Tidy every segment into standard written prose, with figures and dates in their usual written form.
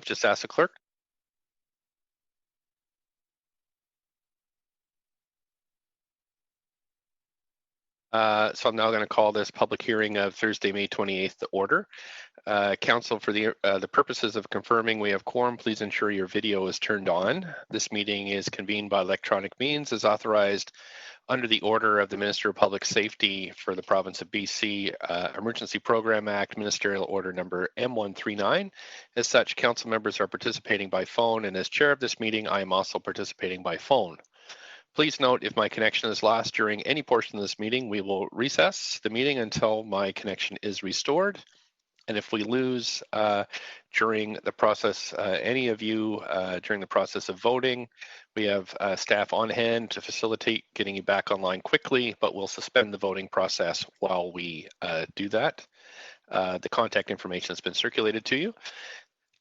just ask the clerk. So I'm now going to call this public hearing of Thursday, May 28th to order. Council, for the purposes of confirming we have quorum, please ensure your video is turned on. This meeting is convened by electronic means as authorized under the order of the Minister of Public Safety for the province of BC, Emergency Program Act, Ministerial Order number M139. As such, council members are participating by phone, and as chair of this meeting, I am also participating by phone. Please note, if my connection is lost during any portion of this meeting, we will recess the meeting until my connection is restored. And if we lose during the process, any of you during the process of voting, we have staff on hand to facilitate getting you back online quickly, but we'll suspend the voting process while we do that. The contact information has been circulated to you.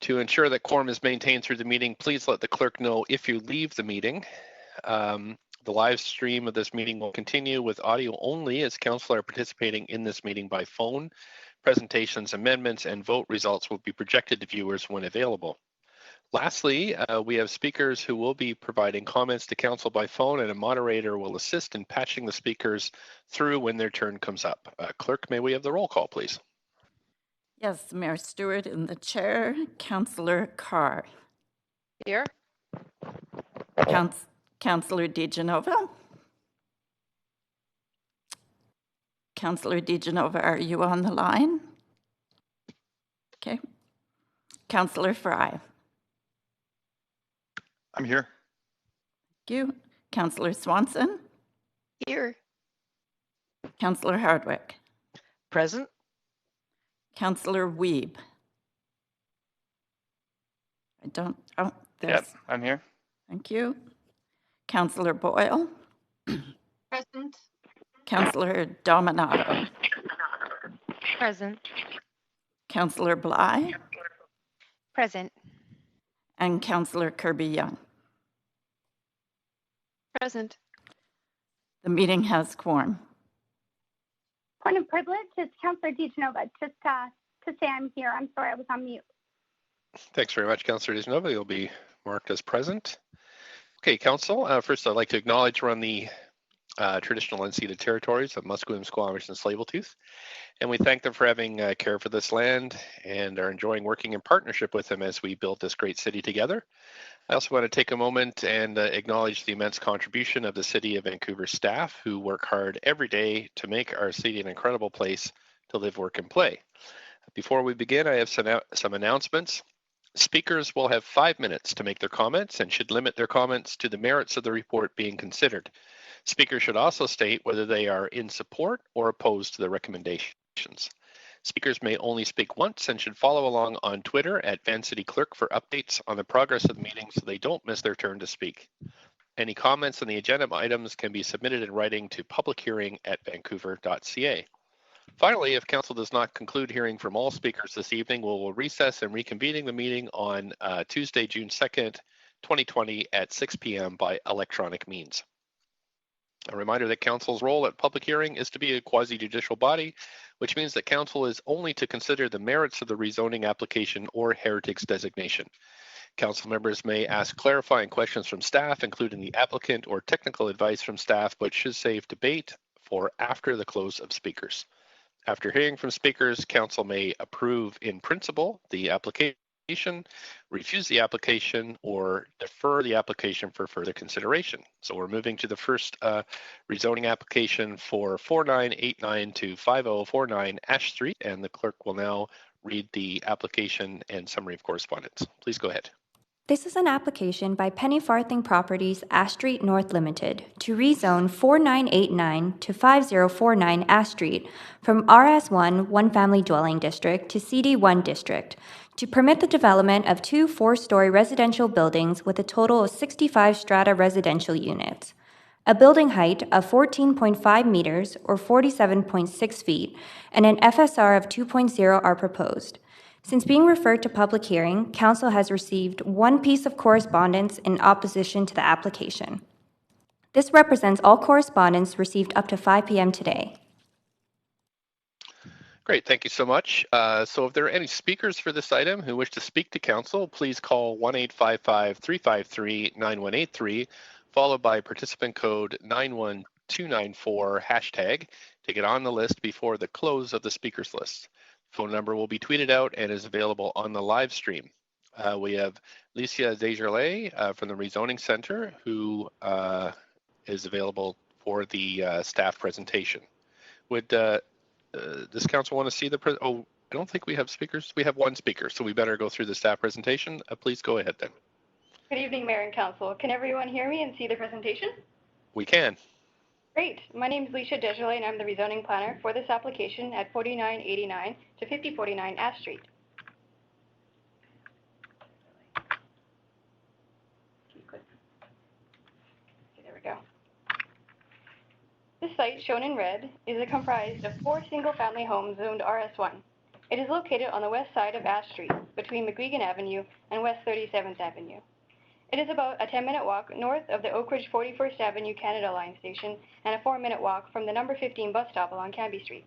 To ensure that quorum is maintained through the meeting, please let the clerk know if you leave the meeting. The live stream of this meeting will continue with audio only as council are participating in this meeting by phone. Presentations, amendments, and vote results will be projected to viewers when available. Lastly, we have speakers who will be providing comments to council by phone, and a moderator will assist in patching the speakers through when their turn comes up. Clerk, may we have the roll call, please? Yes, Mayor Stewart in the chair. Councillor Carr. Here. Councillor DiGenova. Councillor DiGenova, are you on the line? Okay. Councillor Fry. I'm here. Thank you. Councillor Swanson. Here. Councillor Hardwick. Present. Councillor Wiebe. There's. Yep, I'm here. Thank you. Councillor Boyle. Present. Councillor Dominato. Present. Councillor Bly. Present. And Councillor Kirby-Yung. Present. The meeting has quorum. Point of privilege is Councillor DiGenova. Just to say I'm here. I'm sorry I was on mute. Thanks very much, Councillor DiGenova. You'll be marked as present. Okay, Council. First, I'd like to acknowledge we're on the traditional unceded territories of Musqueam, Squamish, and Tsleil-Waututh, and we thank them for having care for this land and are enjoying working in partnership with them as we build this great city together. I also want to take a moment and acknowledge the immense contribution of the City of Vancouver staff who work hard every day to make our city an incredible place to live, work, and play. Before we begin, I have some announcements. Speakers will have 5 minutes to make their comments and should limit their comments to the merits of the report being considered. Speakers should also state whether they are in support or opposed to the recommendations. Speakers may only speak once and should follow along on Twitter at VanCityClerk for updates on the progress of the meeting so they don't miss their turn to speak. Any comments on the agenda items can be submitted in writing to publichearing@vancouver.ca. Finally, if council does not conclude hearing from all speakers this evening, we will recess and reconvening the meeting on Tuesday, June 2nd, 2020 at 6 p.m. by electronic means. A reminder that council's role at public hearing is to be a quasi-judicial body, which means that council is only to consider the merits of the rezoning application or heritage designation. Council members may ask clarifying questions from staff, including the applicant or technical advice from staff, but should save debate for after the close of speakers. After hearing from speakers, council may approve in principle the application, refuse the application, or defer the application for further consideration. So we're moving to the first rezoning application for 4989 to 5049 Ash Street, and the clerk will now read the application and summary of correspondence. Please go ahead. This is an application by Penny Farthing Properties Ash Street North Limited to rezone 4989 to 5049 Ash Street from RS1 One Family Dwelling District to CD1 District to permit the development of 2 4-story residential buildings with a total of 65 strata residential units. A building height of 14.5 meters or 47.6 feet and an FSR of 2.0 are proposed. Since being referred to public hearing, Council has received 1 piece of correspondence in opposition to the application. This represents all correspondence received up to 5 p.m. today. Great, thank you so much. So if there are any speakers for this item who wish to speak to council, please call 1-855-353-9183, followed by participant code 91294 hashtag to get on the list before the close of the speakers list. Phone number will be tweeted out and is available on the live stream. We have Licia Desjardins from the Rezoning Center who is available for the staff presentation. Would does council want to see the I don't think we have speakers. We have one speaker, so we better go through the staff presentation. Please go ahead then. Good evening, Mayor and Council. Can everyone hear me and see the presentation? We can. Great. My name is Licia Desjardins, and I'm the rezoning planner for this application at 4989 to 5049 Ash Street. Okay, there we go. This site, shown in red, is comprised of 4 single-family homes zoned RS1. It is located on the west side of Ash Street, between McGuigan Avenue and West 37th Avenue. It is about a 10-minute walk north of the Oak Ridge 41st Avenue Canada Line station and a 4-minute walk from the number 15 bus stop along Canby Street.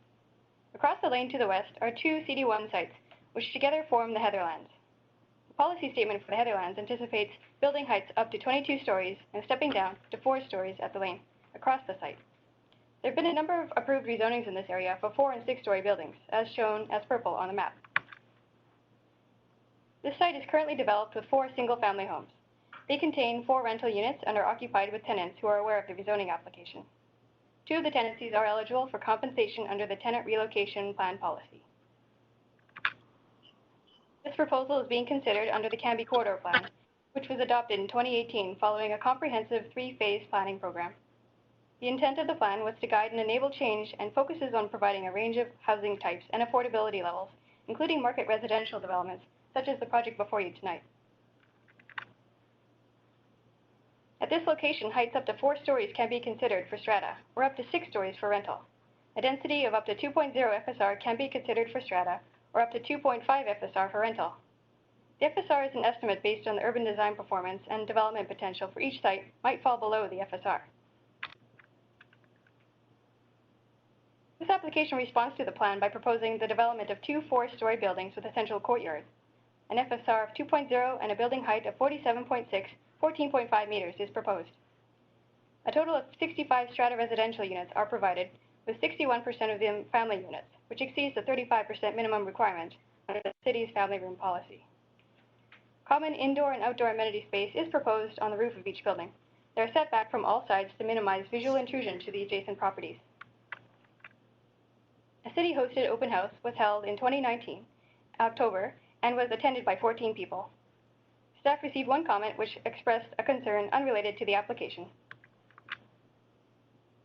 Across the lane to the west are 2 CD1 sites, which together form the Heatherlands. The policy statement for the Heatherlands anticipates building heights up to 22 stories and stepping down to 4 stories at the lane, across the site. There have been a number of approved rezonings in this area for 4- and 6-story buildings, as shown as purple on the map. This site is currently developed with 4 single-family homes. They contain 4 rental units and are occupied with tenants who are aware of the rezoning application. 2 of the tenancies are eligible for compensation under the Tenant Relocation Plan policy. This proposal is being considered under the Canby Corridor Plan, which was adopted in 2018 following a comprehensive 3-phase planning program. The intent of the plan was to guide and enable change and focuses on providing a range of housing types and affordability levels, including market residential developments, such as the project before you tonight. At this location, heights up to 4 stories can be considered for strata, or up to 6 stories for rental. A density of up to 2.0 FSR can be considered for strata, or up to 2.5 FSR for rental. The FSR is an estimate based on the urban design performance and development potential for each site might fall below the FSR. This application responds to the plan by proposing the development of 2 4-story buildings with a central courtyard. An FSR of 2.0 and a building height of 47.6, 14.5 meters is proposed. A total of 65 strata residential units are provided, with 61% of them family units, which exceeds the 35% minimum requirement under the city's family room policy. Common indoor and outdoor amenity space is proposed on the roof of each building. They are set back from all sides to minimize visual intrusion to the adjacent properties. A city-hosted open house was held in 2019, October, and was attended by 14 people. Staff received 1 comment which expressed a concern unrelated to the application.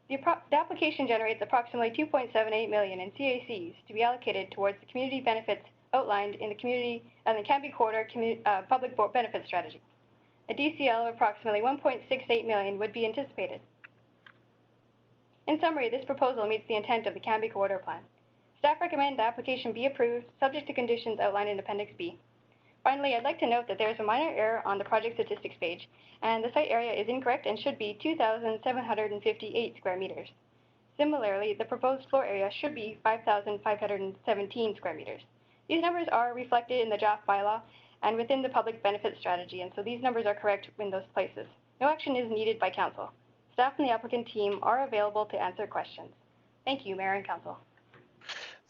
The application generates approximately $2.78 million in CACs to be allocated towards the community benefits outlined in the Canby Corridor Public Benefit Strategy. A DCL of approximately $1.68 million would be anticipated. In summary, this proposal meets the intent of the Canby Corridor Plan. Staff recommend the application be approved, subject to conditions outlined in Appendix B. Finally, I'd like to note that there is a minor error on the project statistics page, and the site area is incorrect and should be 2,758 square meters. Similarly, the proposed floor area should be 5,517 square meters. These numbers are reflected in the draft bylaw and within the public benefit strategy, and so these numbers are correct in those places. No action is needed by Council. Staff and the applicant team are available to answer questions. Thank you, Mayor and Council.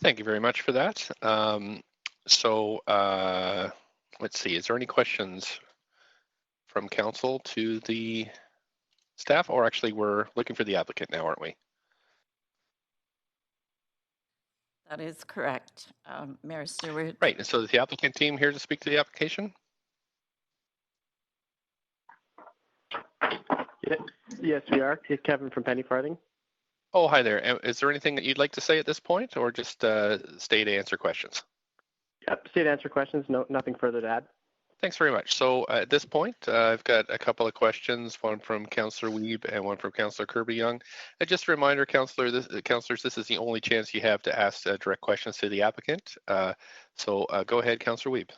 Thank you very much for that. Let's see, is there any questions from council to the staff? Or actually, we're looking for the applicant now, aren't we? That is correct, Mayor Stewart. Right, and so is the applicant team here to speak to the application? Yes, we are. Kevin from Penny Farthing. Oh, hi there. Is there anything that you'd like to say at this point, or just stay to answer questions? Yep, stay to answer questions. No, nothing further to add. Thanks very much. So at this point, I've got a couple of questions, one from Councillor Wiebe and one from Councillor Kirby-Yung. Just a reminder, councillors, this is the only chance you have to ask direct questions to the applicant. So go ahead, Councillor Wiebe.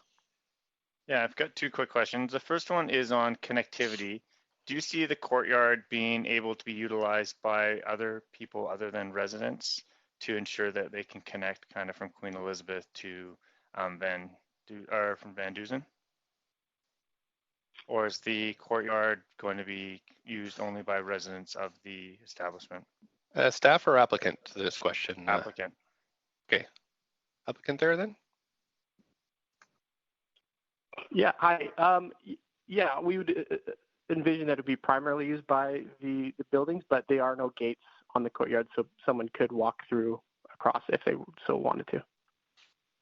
Yeah, I've got 2 quick questions. The first one is on connectivity. Do you see the courtyard being able to be utilized by other people other than residents? to ensure that they can connect kind of from Queen Elizabeth to from Van Dusen? Or is the courtyard going to be used only by residents of the establishment? Staff or applicant to this question? Applicant. Okay. Applicant there then? Yeah, hi. Yeah, we would envision that it would be primarily used by the buildings, but there are no gates on the courtyard, so someone could walk through across if they so wanted to.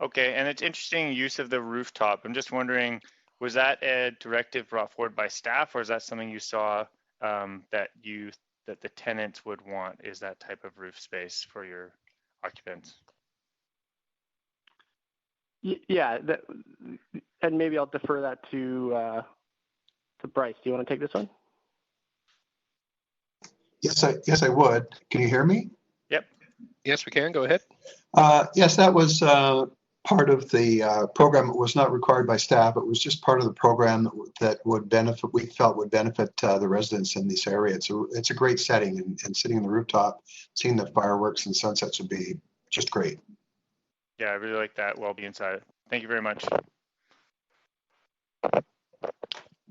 Okay, and it's interesting use of the rooftop. I'm just wondering, was that a directive brought forward by staff, or is that something you saw that the tenants would want, is that type of roof space for your occupants? Yeah, and maybe I'll defer that to Bryce. Do you want to take this one? Yes, I would. Can you hear me? Yep. Yes, we can. Go ahead. Yes, that was part of the program. It was not required by staff. It was just part of the program that would benefit. We felt would benefit the residents in this area. It's a great setting, and sitting on the rooftop, seeing the fireworks and sunsets would be just great. Yeah, I really like that. Well, be inside. Thank you very much.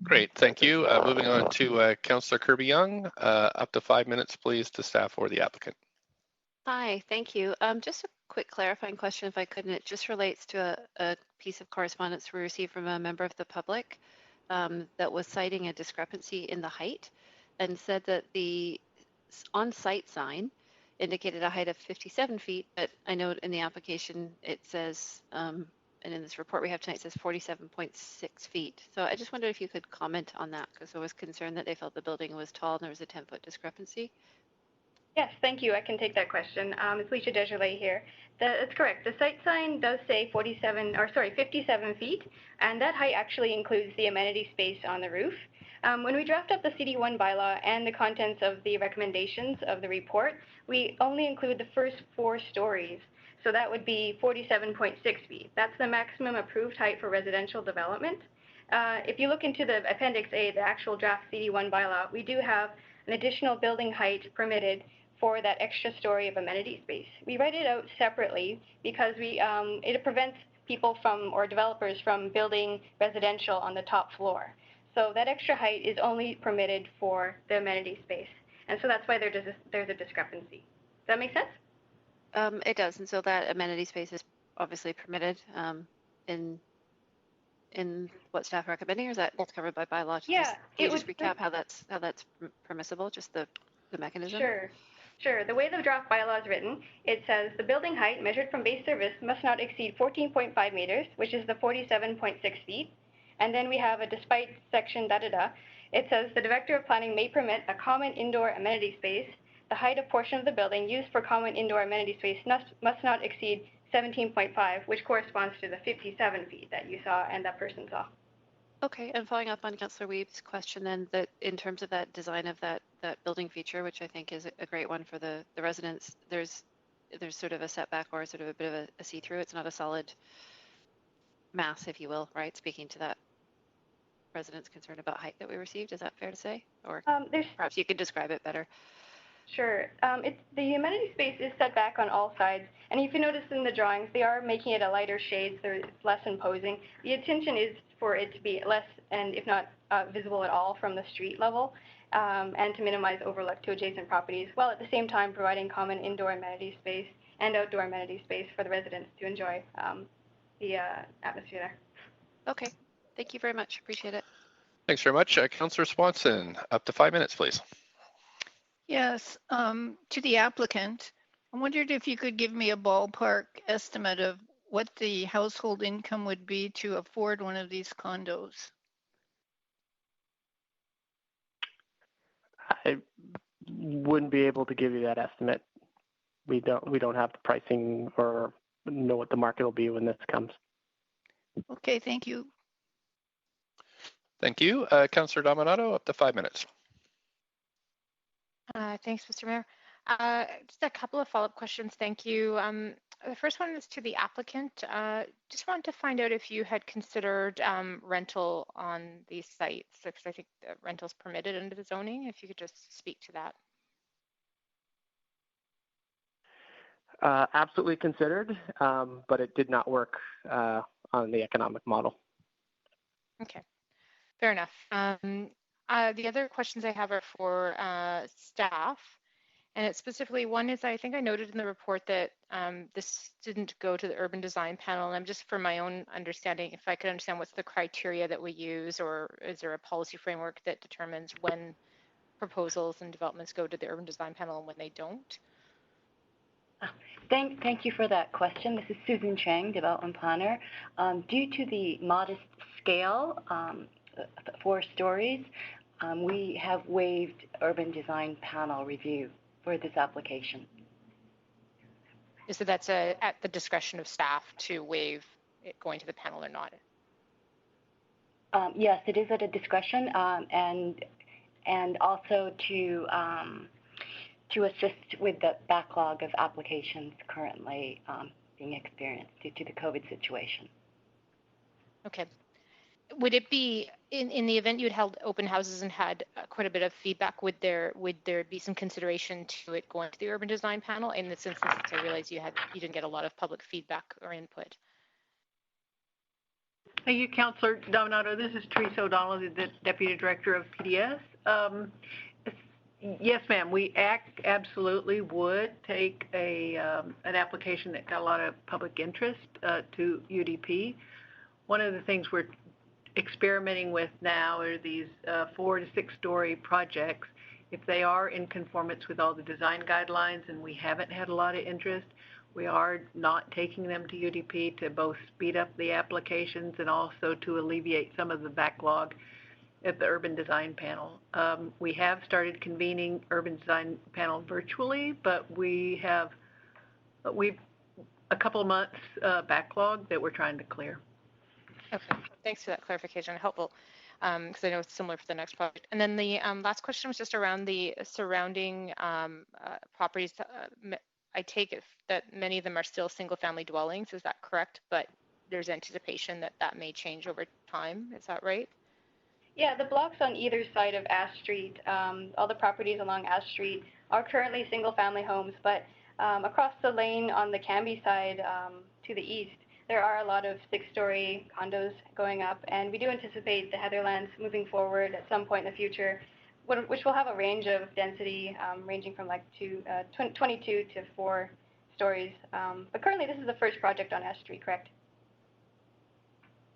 Great, thank you. Moving on to Councillor Kirby-Yung. Up to 5 minutes, please, to staff or the applicant. Hi, thank you. Just a quick clarifying question, if I could, and it just relates to a piece of correspondence we received from a member of the public that was citing a discrepancy in the height and said that the on-site sign indicated a height of 57 feet, but I know in the application it says, and in this report we have tonight, it says 47.6 feet. So I just wondered if you could comment on that, because I was concerned that they felt the building was tall and there was a 10-foot discrepancy. Yes, thank you. I can take that question. It's Leisha Desjardins here. That's correct. The site sign does say 57 feet, and that height actually includes the amenity space on the roof. When we draft up the CD1 bylaw and the contents of the recommendations of the report, we only include the first 4 stories. So that would be 47.6 feet. That's the maximum approved height for residential development. If you look into the Appendix A, the actual draft CD1 bylaw, we do have an additional building height permitted for that extra story of amenity space. We write it out separately because it prevents people or developers from building residential on the top floor. So that extra height is only permitted for the amenity space. And so that's why there's a discrepancy. Does that make sense? It does, and so that amenity space is obviously permitted in what staff are recommending, or is that's covered by bylaw? Yeah, can you just recap how that's permissible, just the mechanism? Sure. The way the draft bylaw is written, it says the building height measured from base surface must not exceed 14.5 meters, which is the 47.6 feet. And then we have a despite section It says the Director of Planning may permit a common indoor amenity space. The height of portion of the building used for common indoor amenity space must not exceed 17.5, which corresponds to the 57 feet that you saw and that person saw. Okay, and following up on Councillor Weeb's question then, that in terms of that design of that building feature, which I think is a great one for the residents, there's sort of a setback or sort of a bit of a see-through. It's not a solid mass, if you will, right? Speaking to that residents' concern about height that we received, is that fair to say? Or perhaps you could describe it better. Sure. The amenity space is set back on all sides, and if you notice in the drawings, they are making it a lighter shade, so it's less imposing. The intention is for it to be less, and if not visible at all, from the street level, and to minimize overlook to adjacent properties, while at the same time providing common indoor amenity space and outdoor amenity space for the residents to enjoy the atmosphere there. Okay. Thank you very much. Appreciate it. Thanks very much. Councillor Swanson, up to 5 minutes, please. Yes, to the applicant, I wondered if you could give me a ballpark estimate of what the household income would be to afford one of these condos. I wouldn't be able to give you that estimate. We don't have the pricing or know what the market will be when this comes. Okay, thank you. Thank you. Councillor Dominato, up to 5 minutes. Thanks, Mr. Mayor. Just a couple of follow-up questions. Thank you. The first one is to the applicant. Just wanted to find out if you had considered rental on these sites, because I think the rental's permitted under the zoning. If you could just speak to that. Absolutely considered, but it did not work on the economic model. Okay, fair enough. The other questions I have are for staff. And it's specifically, one is, I think I noted in the report that this didn't go to the urban design panel. And I'm just, for my own understanding, if I could understand what's the criteria that we use, or is there a policy framework that determines when proposals and developments go to the urban design panel and when they don't? Thank you for that question. This is Susan Chang, development planner. Due to the modest scale, 4 stories, we have waived urban design panel review for this application. So that's at the discretion of staff to waive it going to the panel or not? Yes, it is at a discretion, and also to assist with the backlog of applications currently being experienced due to the COVID situation. Okay. Would it be, in the event you'd held open houses and had quite a bit of feedback, would there be some consideration to it going to the urban design panel? In this instance, I realize you didn't get a lot of public feedback or input. Thank you, Councillor Dominato. This is Teresa O'Donnell, the Deputy Director of PDS. Yes, ma'am. We absolutely would take an application that got a lot of public interest to UDP. One of the things we're experimenting with now are these 4 to 6 story projects. If they are in conformance with all the design guidelines and we haven't had a lot of interest, we are not taking them to UDP to both speed up the applications and also to alleviate some of the backlog at the urban design panel. We have started convening urban design panel virtually, but we've a couple of months backlog that we're trying to clear. Okay, thanks for that clarification. Helpful, because I know it's similar for the next project. And then the last question was just around the surrounding properties. I take it that many of them are still single-family dwellings. Is that correct? But there's anticipation that that may change over time. Is that right? Yeah, the blocks on either side of Ash Street, all the properties along Ash Street are currently single-family homes, but across the lane on the Cambie side to the east, there are a lot of 6-story condos going up, and we do anticipate the Heatherlands moving forward at some point in the future, which will have a range of density ranging from like 22 to 4 stories. But currently, this is the first project on Ash Street, correct?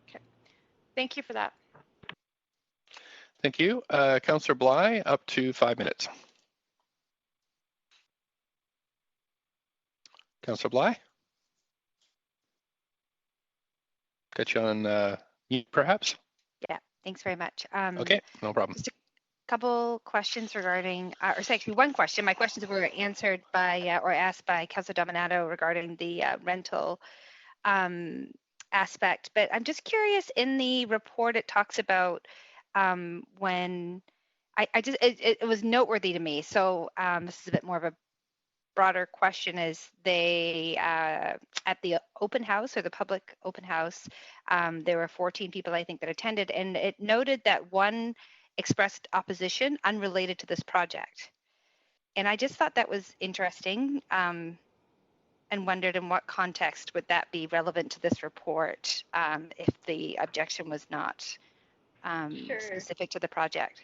Okay. Thank you for that. Thank you. Councillor Bly, up to 5 minutes. Councillor Bly? Got you on mute, perhaps? Yeah, thanks very much. Okay, no problem. Just a couple questions regarding, or actually one question. My questions were answered by, or asked by Councillor Dominato regarding the rental aspect. But I'm just curious, in the report, it talks about when, it was noteworthy to me. So this is a bit more of a broader question. Is they at the open house, or the public open house, there were 14 people, I think, that attended, and it noted that one expressed opposition unrelated to this project. And I just thought that was interesting, and wondered in what context would that be relevant to this report if the objection was not specific to the project.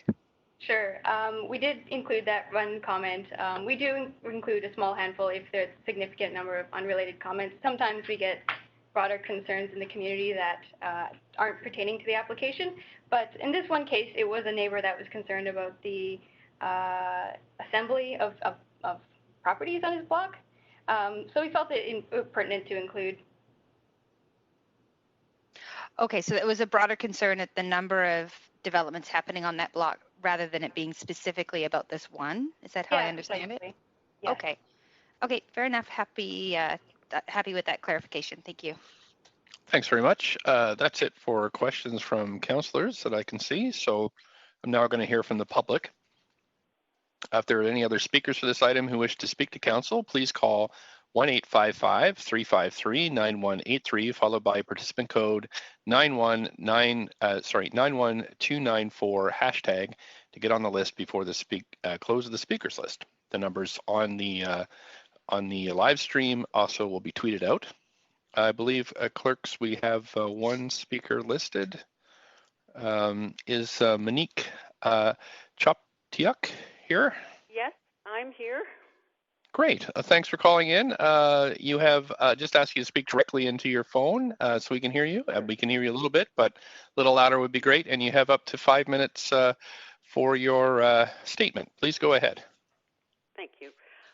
Sure. We did include that one comment. We do include a small handful if there's a significant number of unrelated comments. Sometimes we get broader concerns in the community that aren't pertaining to the application. But in this one case, it was a neighbor that was concerned about the assembly of properties on his block. So we felt it pertinent to include. Okay, so it was a broader concern at the number of developments happening on that block rather than it being specifically about this one. Is that how I understand it? Yeah. Okay. Okay, fair enough. Happy with that clarification. Thank you. Thanks very much. That's it for questions from councillors that I can see. So I'm now going to hear from the public. If there are any other speakers for this item who wish to speak to council, please call 1-855-353-9183, followed by participant code 91294 hashtag to get on the list before the close of the speakers list. The number's on the on the live stream also will be tweeted out. I believe, clerks, we have one speaker listed. Is Monique Choptiuk here? Yes, I'm here. Great. Thanks for calling in. You have just asked you to speak directly into your phone so we can hear you. We can hear you a little bit, but a little louder would be great. And you have up to 5 minutes for your statement. Please go ahead. Thank you.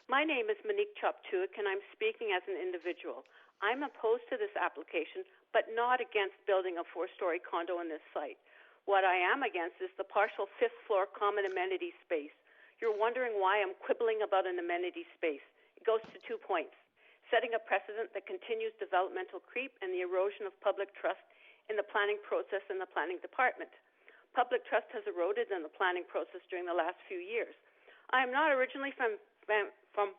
My name is Monique Choptuik, and I'm speaking as an individual. I'm opposed to this application, but not against building a 4-story condo on this site. What I am against is the partial 5th floor common amenity space. You're wondering why I'm quibbling about an amenity space. It goes to 2 points: setting a precedent that continues developmental creep and the erosion of public trust in the planning process in the planning department. Public trust has eroded in the planning process during the last few years. I am not originally from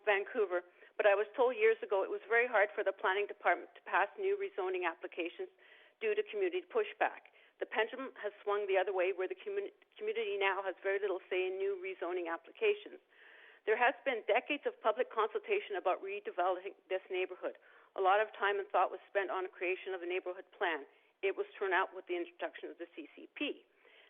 Vancouver, but I was told years ago it was very hard for the planning department to pass new rezoning applications due to community pushback. The pendulum has swung the other way, where the community now has very little say in new rezoning applications. There has been decades of public consultation about redeveloping this neighborhood. A lot of time and thought was spent on the creation of a neighborhood plan. It was thrown out with the introduction of the CCP.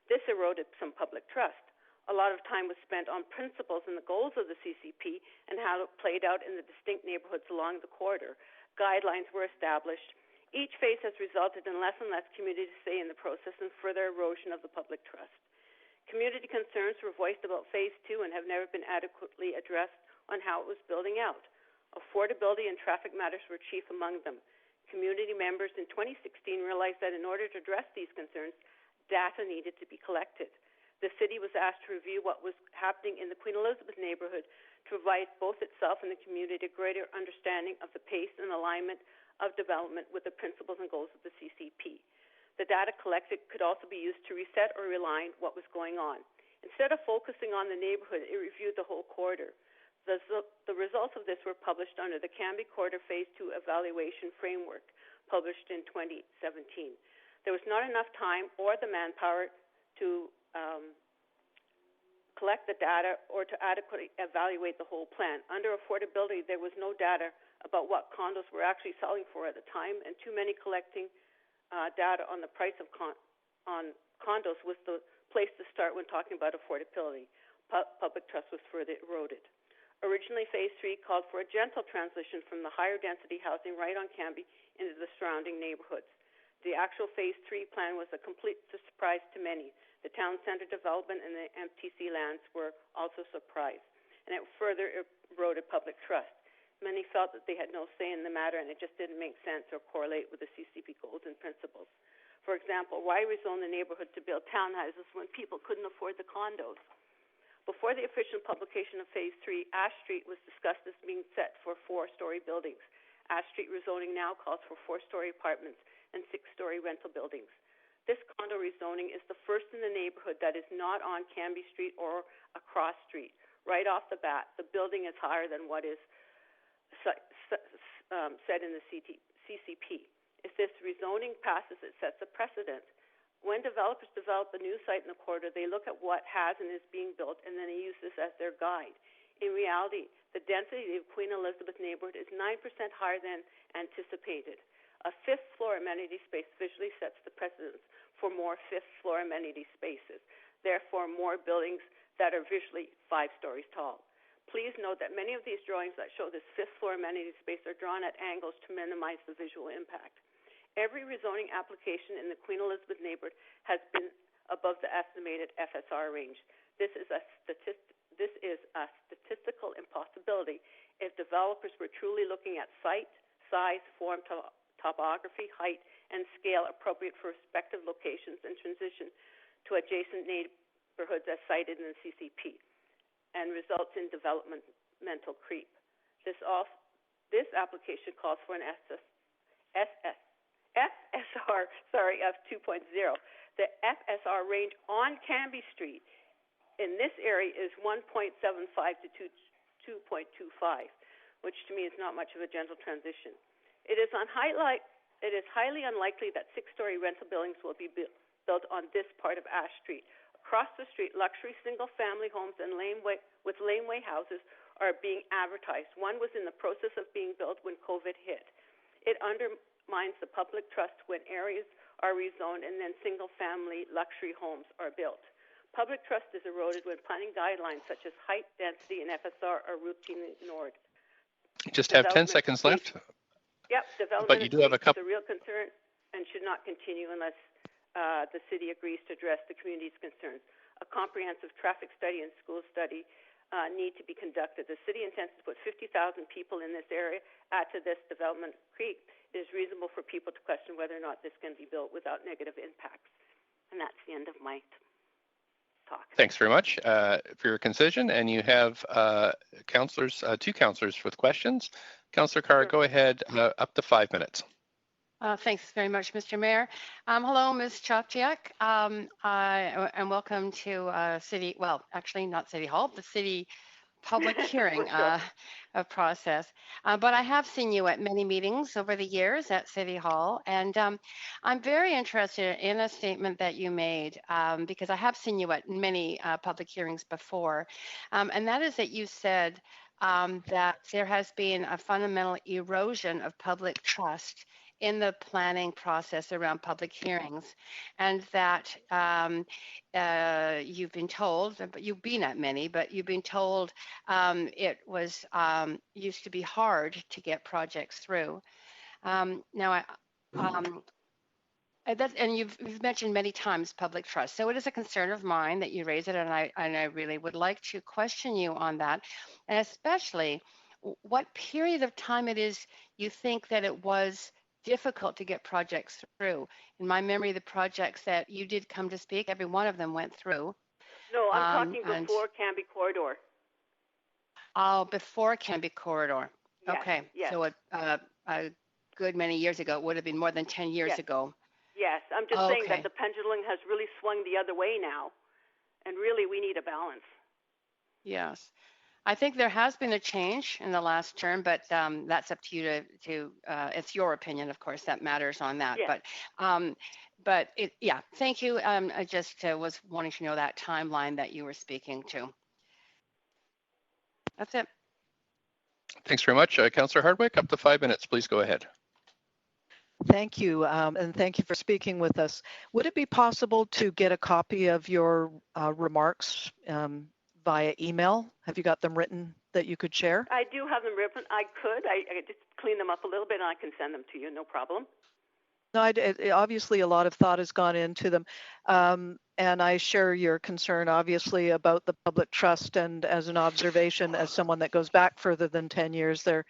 This eroded some public trust. A lot of time was spent on principles and the goals of the CCP and how it played out in the distinct neighborhoods along the corridor. Guidelines were established. Each phase has resulted in less and less community say in the process and further erosion of the public trust. Community concerns were voiced about Phase 2 and have never been adequately addressed on how it was building out. Affordability and traffic matters were chief among them. Community members in 2016 realized that in order to address these concerns, data needed to be collected. The city was asked to review what was happening in the Queen Elizabeth neighborhood to provide both itself and the community a greater understanding of the pace and alignment of development with the principles and goals of the CCP. The data collected could also be used to reset or realign what was going on. Instead of focusing on the neighborhood, it reviewed the whole corridor. The results of this were published under the Cambie Corridor Phase 2 Evaluation Framework, published in 2017. There was not enough time or the manpower to collect the data or to adequately evaluate the whole plan. Under affordability, there was no data about what condos were actually selling for at the time, and too many collecting data on the price of condos was the place to start when talking about affordability. Public trust was further eroded. Originally, Phase 3 called for a gentle transition from the higher density housing right on Cambie into the surrounding neighborhoods. The actual Phase 3 plan was a complete surprise to many. The town center development and the MTC lands were also surprised, and it further eroded public trust. Many felt that they had no say in the matter, and it just didn't make sense or correlate with the CCP goals and principles. For example, why rezone the neighborhood to build townhouses when people couldn't afford the condos? Before the official publication of Phase 3, Ash Street was discussed as being set for 4-story buildings. Ash Street rezoning now calls for 4-story apartments and 6-story rental buildings. This condo rezoning is the first in the neighborhood that is not on Cambie Street or across street. Right off the bat, the building is higher than what is said in the CCP. If this rezoning passes, it sets a precedent. When developers develop a new site in the corridor, they look at what has and is being built, and then they use this as their guide. In reality, the density of Queen Elizabeth neighborhood is 9% higher than anticipated. A 5th floor amenity space visually sets the precedence for more 5th floor amenity spaces, therefore more buildings that are visually 5 stories tall. Please note that many of these drawings that show this 5th floor amenity space are drawn at angles to minimize the visual impact. Every rezoning application in the Queen Elizabeth neighborhood has been above the estimated FSR range. This is a statistical impossibility if developers were truly looking at site, size, form, topography, height, and scale appropriate for respective locations and transition to adjacent neighborhoods as cited in the CCP, and results in developmental creep. This application calls for an FSR of 2.0. The FSR range on Cambie Street in this area is 1.75 to 2.25, which to me is not much of a gentle transition. It is highly unlikely that 6-story rental buildings will be built on this part of Ash Street. Across the street, luxury single-family homes and laneway houses are being advertised. One was in the process of being built when COVID hit. It undermines the public trust when areas are rezoned and then single-family luxury homes are built. Public trust is eroded when planning guidelines such as height, density, and FSR are routinely ignored. Just have 10 seconds left. Yep, development But you do have a couple. is a real concern and should not continue unless the city agrees to address the community's concerns. A comprehensive traffic study and school study need to be conducted. The city intends to put 50,000 people in this area. Add to this Development Creek. It is reasonable for people to question whether or not this can be built without negative impacts. And that's the end of my talk. Thanks very much for your concision. And you have councillors, two councillors with questions. Councillor Carr, go ahead, up to 5 minutes. Thanks very much, Mr. Mayor. Hello, Ms. Chopchiak, and welcome to City, well, actually not City Hall, the City public hearing process. But I have seen you at many meetings over the years at City Hall, and I'm very interested in a statement that you made because I have seen you at many public hearings before, and that is that you said that there has been a fundamental erosion of public trust in the planning process around public hearings, and that you've been told, but you've been at many, but you've been told it was used to be hard to get projects through. Now, and you've mentioned many times public trust, so it is a concern of mine that you raise it, and I really would like to question you on that, and especially what period of time it is you think that it was difficult to get projects through. In my memory, the projects that you did come to speak, every one of them went through. No, I'm talking before Canby Corridor. Oh, before Canby Corridor. Yes, okay, yes. So a good many years ago, it would have been more than 10 years yes. ago. Yes, I'm just saying that the pendulum has really swung the other way now, and really we need a balance. Yes. I think there has been a change in the last term, but that's up to you to it's your opinion, of course, that matters on that. Yes. But yeah, thank you. I just was wanting to know that timeline that you were speaking to. That's it. Thanks very much. Councillor Hardwick, up to 5 minutes, please go ahead. Thank you, and thank you for speaking with us. Would it be possible to get a copy of your remarks via email? Have you got them written that you could share? I do have them written. I could just clean them up a little bit and I can send them to you, no problem. No, obviously a lot of thought has gone into them. And I share your concern, obviously, about the public trust. And as an observation, as someone that goes back further than 10 years, there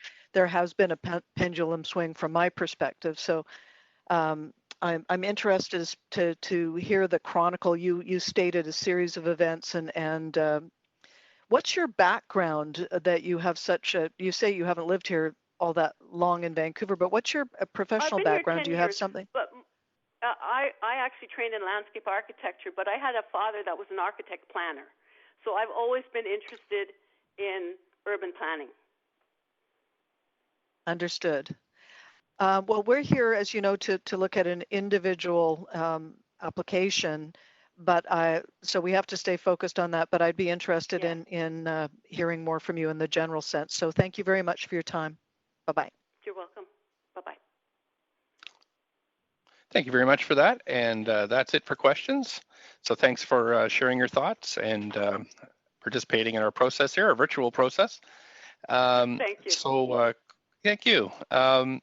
has been a pendulum swing from my perspective. So I'm interested to hear the chronicle. You stated a series of events, and what's your background that you have you say you haven't lived here all that long in Vancouver, but what's your professional background? Do you have something? But I actually trained in landscape architecture, but I had a father that was an architect planner. So I've always been interested in urban planning. Understood. Well, we're here, as you know, to look at an individual application, but so we have to stay focused on that, but I'd be interested in hearing more from you in the general sense. So thank you very much for your time. Bye-bye. You're welcome. Bye-bye. Thank you very much for that. And that's it for questions. So thanks for sharing your thoughts and participating in our process here, our virtual process. Thank you. So thank you. So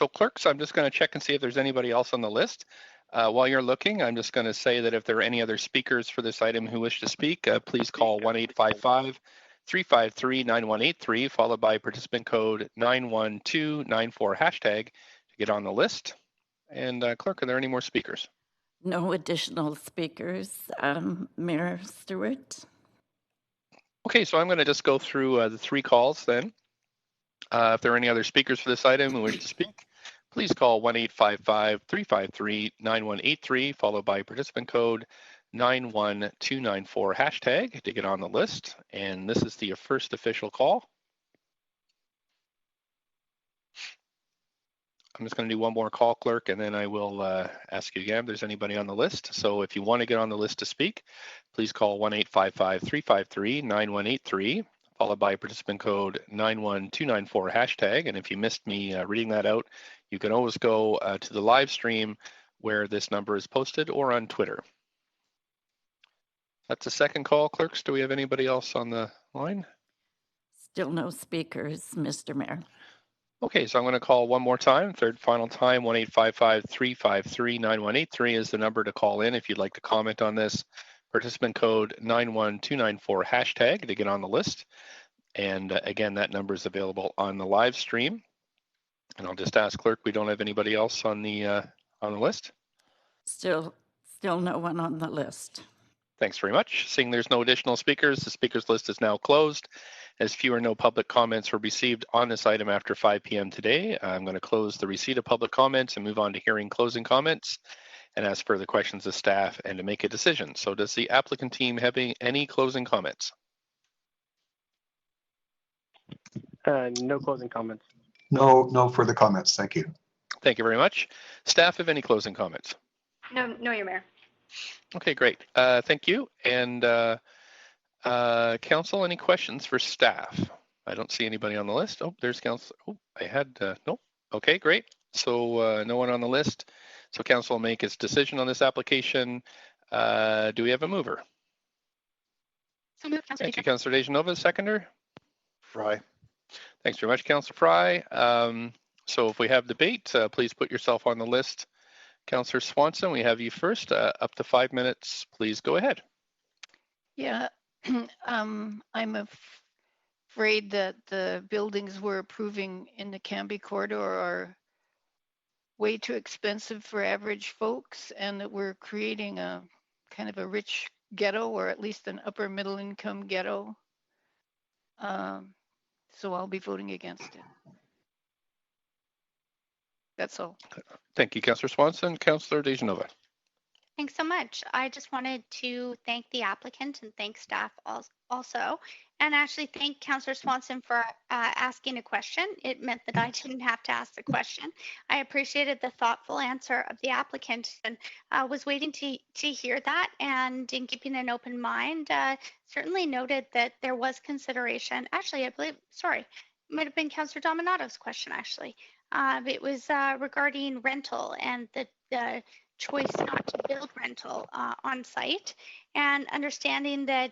clerks, I'm just going to check and see if there's anybody else on the list. While you're looking, I'm just going to say that if there are any other speakers for this item who wish to speak, please call 1-855-353-9183, followed by participant code 91294 hashtag to get on the list. And clerk, are there any more speakers? No additional speakers, Mayor Stewart. Okay, so I'm going to just go through the three calls then. If there are any other speakers for this item who wish to speak, please call 1-855-353-9183, followed by participant code 91294 hashtag to get on the list. And this is the first official call. I'm just going to do one more call, clerk, and then I will ask you again if there's anybody on the list. So if you want to get on the list to speak, please call 1-855-353-9183, followed by participant code 91294 hashtag. And if you missed me reading that out, you can always go to the live stream where this number is posted or on Twitter. That's a second call. Clerks, do we have anybody else on the line? Still no speakers, Mr. Mayor. Okay, so I'm going to call one more time, third final time, 1-855-353-9183 is the number to call in if you'd like to comment on this. Participant code 91294 hashtag to get on the list. And again, that number is available on the live stream. And I'll just ask clerk, we don't have anybody else on the list? Still no one on the list. Thanks very much. Seeing there's no additional speakers, the speakers list is now closed. As few or no public comments were received on this item after 5 p.m. today, I'm going to close the receipt of public comments and move on to hearing closing comments and ask further questions of staff and to make a decision. So does the applicant team have any closing comments? No closing comments. No further comments. Thank you. Thank you very much. Staff have any closing comments? No, Your Mayor. Okay, great. Thank you. And council, any questions for staff? I don't see anybody on the list. Oh, there's council. Oh, I had, no. Okay, great. So no one on the list. So council will make its decision on this application. Do we have a mover? So moved, Councillor Thank you, Councillor Dejanova. Seconder? Fry. Thanks very much, Councillor Fry. So if we have debate, please put yourself on the list. Councillor Swanson, we have you first. Up to 5 minutes. Please go ahead. Yeah, I'm afraid that the buildings we're approving in the Cambie corridor are way too expensive for average folks, and that we're creating a kind of a rich ghetto, or at least an upper middle income ghetto. So I'll be voting against it. That's all. Thank you, Councillor Swanson. Councillor Dejanova. Thanks so much. I just wanted to thank the applicant and thank staff also, and actually thank Councillor Swanson for asking a question. It meant that I didn't have to ask the question. I appreciated the thoughtful answer of the applicant and was waiting to hear that, and in keeping an open mind, certainly noted that there was consideration. Actually, I believe, sorry, it might have been Councillor Dominato's question actually. It was regarding rental and the choice not to build rental on site, and understanding that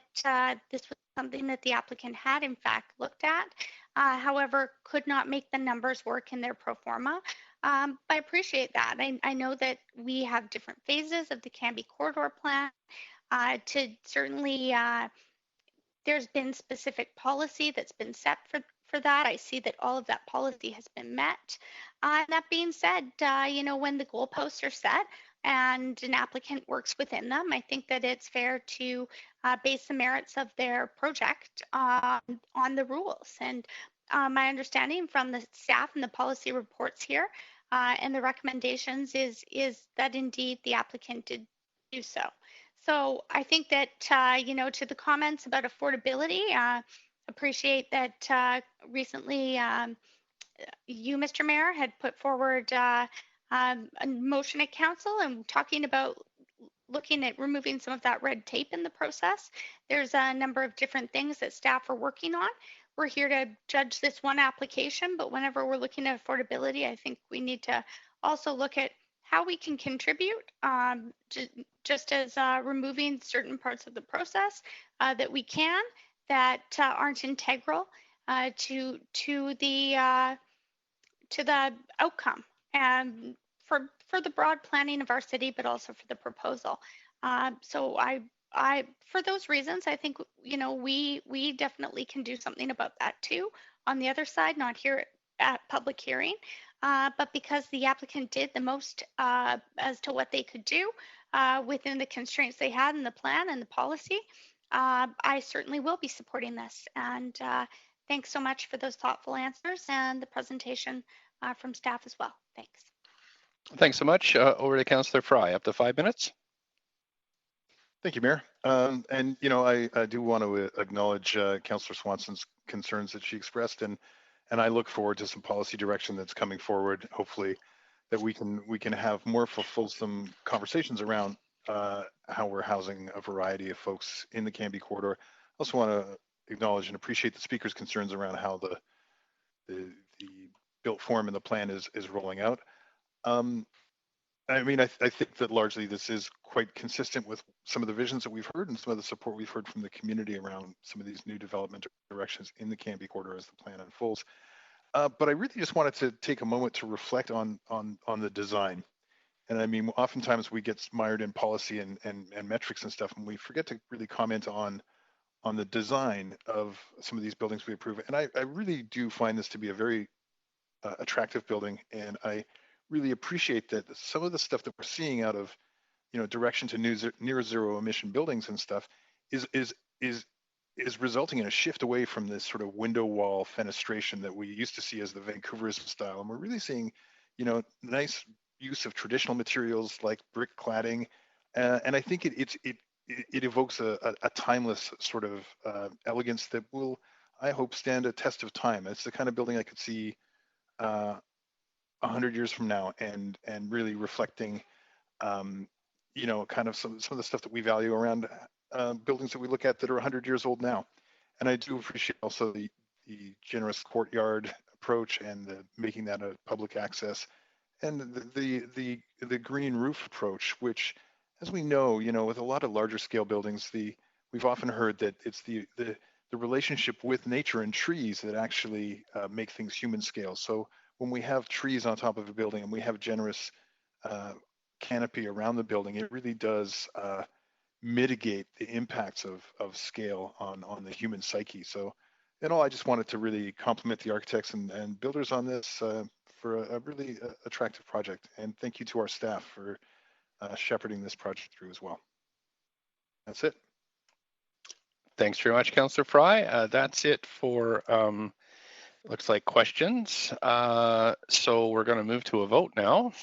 this was something that the applicant had in fact looked at, however, could not make the numbers work in their pro forma. I appreciate that. I know that we have different phases of the Cambie corridor plan. To certainly, there's been specific policy that's been set for that. I see that all of that policy has been met. That being said, when the goalposts are set and an applicant works within them, I think that it's fair to base the merits of their project on the rules. And my understanding from the staff and the policy reports here and the recommendations is that indeed the applicant did do so. So I think that, to the comments about affordability, appreciate that recently you, Mr. Mayor, had put forward a motion at council and talking about looking at removing some of that red tape in the process. There's a number of different things that staff are working on. We're here to judge this one application, but whenever we're looking at affordability, I think we need to also look at how we can contribute, just as removing certain parts of the process that we can, that aren't integral to the outcome, and for the broad planning of our city, but also for the proposal. So I for those reasons, I think we definitely can do something about that too. On the other side, not here at public hearing, but because the applicant did the most as to what they could do within the constraints they had in the plan and the policy, I certainly will be supporting this. And thanks so much for those thoughtful answers and the presentation from staff as well. Thanks. Thanks so much. Over to Councillor Fry, up to 5 minutes. Thank you, Mayor. And, I do want to acknowledge Councillor Swanson's concerns that she expressed, and I look forward to some policy direction that's coming forward, hopefully, that we can have more fulsome conversations around how we're housing a variety of folks in the Cambie corridor. I also want to acknowledge and appreciate the speaker's concerns around how the built form in the plan is rolling out. I mean, I think that largely this is quite consistent with some of the visions that we've heard and some of the support we've heard from the community around some of these new development directions in the Canby Corridor as the plan unfolds. But I really just wanted to take a moment to reflect on the design. And I mean, oftentimes we get mired in policy and metrics and stuff, and we forget to really comment on the design of some of these buildings we approve. And I really do find this to be a very attractive building, and I really appreciate that some of the stuff that we're seeing out of, direction to near zero emission buildings and stuff is resulting in a shift away from this sort of window wall fenestration that we used to see as the Vancouverism style. And we're really seeing, nice use of traditional materials like brick cladding. And I think it evokes a timeless sort of elegance that will, I hope, stand a test of time. It's the kind of building I could see 100 years from now, and really reflecting, kind of some of the stuff that we value around buildings that we look at that are 100 years old now. And I do appreciate also the generous courtyard approach and making that a public access, and the green roof approach, which, as we know, with a lot of larger scale buildings, we've often heard that it's the relationship with nature and trees that actually make things human scale. So when we have trees on top of a building and we have generous canopy around the building, it really does mitigate the impacts of scale on the human psyche. So in all, I just wanted to really compliment the architects and builders on this for a really attractive project. And thank you to our staff for shepherding this project through as well. That's it. Thanks very much, Councillor Fry. That's it for looks like questions. So we're going to move to a vote now.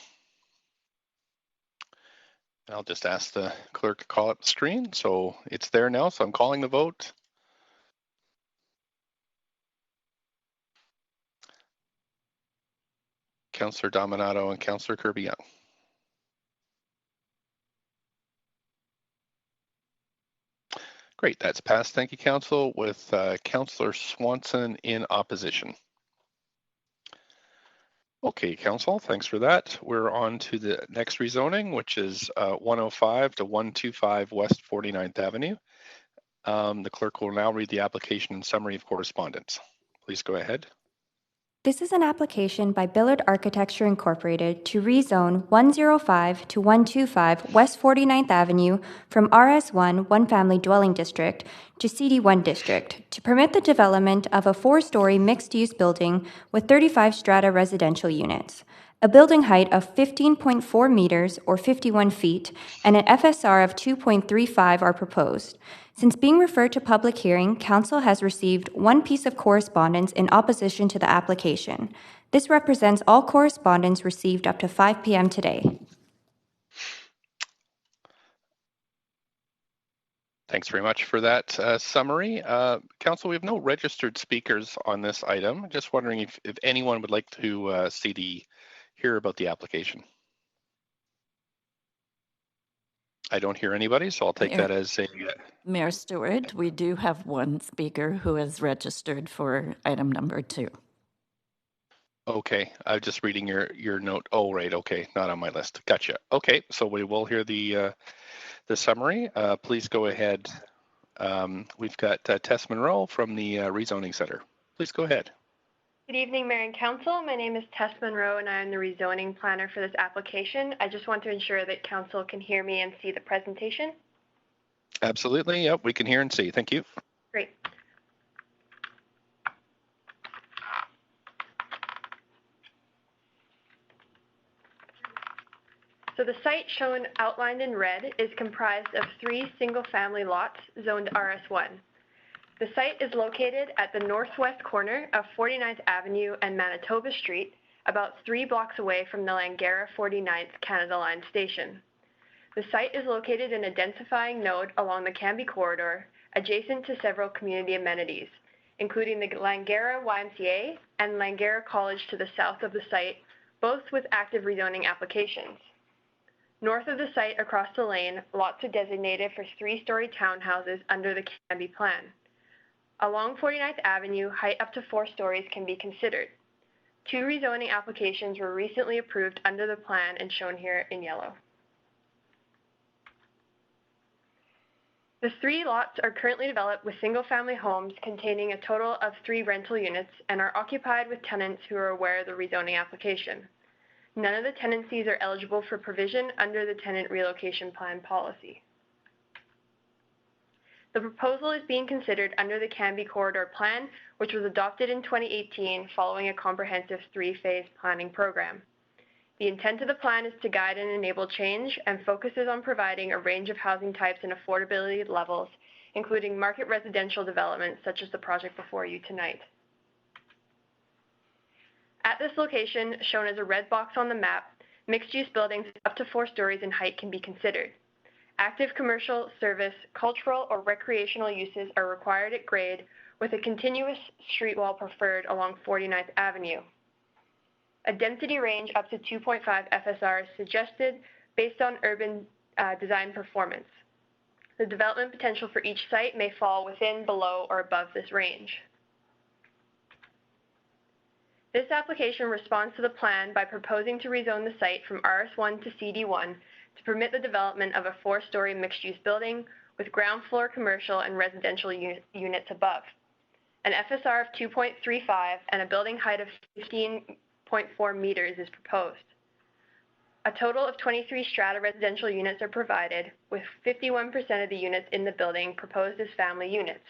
I'll just ask the clerk to call up the screen. So it's there now, so I'm calling the vote. Councillor Dominato and Councillor Kirby-Yung. Great, that's passed. Thank you, Council, with Councillor Swanson in opposition. Okay, Council, thanks for that. We're on to the next rezoning, which is 105 to 125 West 49th Avenue. The clerk will now read the application and summary of correspondence. Please go ahead. This is an application by Billard Architecture Incorporated to rezone 105 to 125 West 49th Avenue from RS1 One Family Dwelling District to CD1 District to permit the development of a 4-story mixed-use building with 35 strata residential units. A building height of 15.4 meters or 51 feet and an FSR of 2.35 are proposed. Since being referred to public hearing, Council has received one piece of correspondence in opposition to the application. This represents all correspondence received up to 5 p.m. today. Thanks very much for that summary. Council, we have no registered speakers on this item. Just wondering if anyone would like to hear about the application. I don't hear anybody, so I'll take that as a... Mayor Stewart, we do have one speaker who is registered for item number 2. Okay, I'm just reading your note. Oh, right, okay, not on my list. Gotcha. Okay, so we will hear the summary. Please go ahead. We've got Tess Monroe from the Rezoning Center. Please go ahead. Good evening, Mayor and Council. My name is Tess Monroe, and I am the rezoning planner for this application. I just want to ensure that Council can hear me and see the presentation. Absolutely. Yep, we can hear and see. Thank you. Great. So the site shown outlined in red is comprised of 3 single-family lots zoned RS1. The site is located at the northwest corner of 49th Avenue and Manitoba Street, about 3 blocks away from the Langara 49th Canada Line station. The site is located in a densifying node along the Canby Corridor, adjacent to several community amenities, including the Langara YMCA and Langara College to the south of the site, both with active rezoning applications. North of the site across the lane, lots are designated for 3-story townhouses under the Canby Plan. Along 49th Avenue, height up to 4 stories can be considered. 2 rezoning applications were recently approved under the plan and shown here in yellow. The 3 lots are currently developed with single-family homes containing a total of 3 rental units and are occupied with tenants who are aware of the rezoning application. None of the tenancies are eligible for provision under the tenant relocation plan policy. The proposal is being considered under the Canby Corridor Plan, which was adopted in 2018 following a comprehensive 3-phase planning program. The intent of the plan is to guide and enable change and focuses on providing a range of housing types and affordability levels, including market residential developments such as the project before you tonight. At this location, shown as a red box on the map, mixed-use buildings up to 4 stories in height can be considered. Active commercial, service, cultural, or recreational uses are required at grade, with a continuous street wall preferred along 49th Avenue. A density range up to 2.5 FSR is suggested based on urban design performance. The development potential for each site may fall within, below, or above this range. This application responds to the plan by proposing to rezone the site from RS1 to CD1 to permit the development of a 4-story mixed-use building with ground floor commercial and residential units above. An FSR of 2.35 and a building height of 15.4 meters is proposed. A total of 23 strata residential units are provided, with 51% of the units in the building proposed as family units,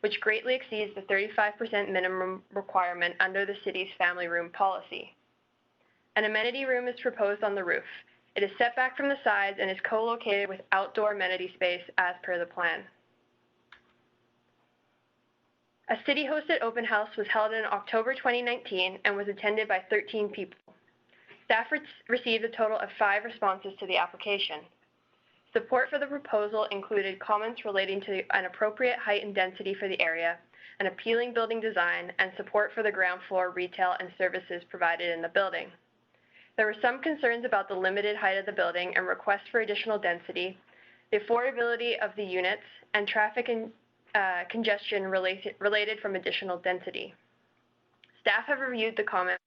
which greatly exceeds the 35% minimum requirement under the city's family room policy. An amenity room is proposed on the roof. It is set back from the sides and is co-located with outdoor amenity space as per the plan. A city-hosted open house was held in October 2019 and was attended by 13 people. Staff received a total of 5 responses to the application. Support for the proposal included comments relating to an appropriate height and density for the area, an appealing building design, and support for the ground floor retail and services provided in the building. There were some concerns about the limited height of the building and requests for additional density, the affordability of the units, and traffic and congestion related from additional density. Staff have reviewed the comments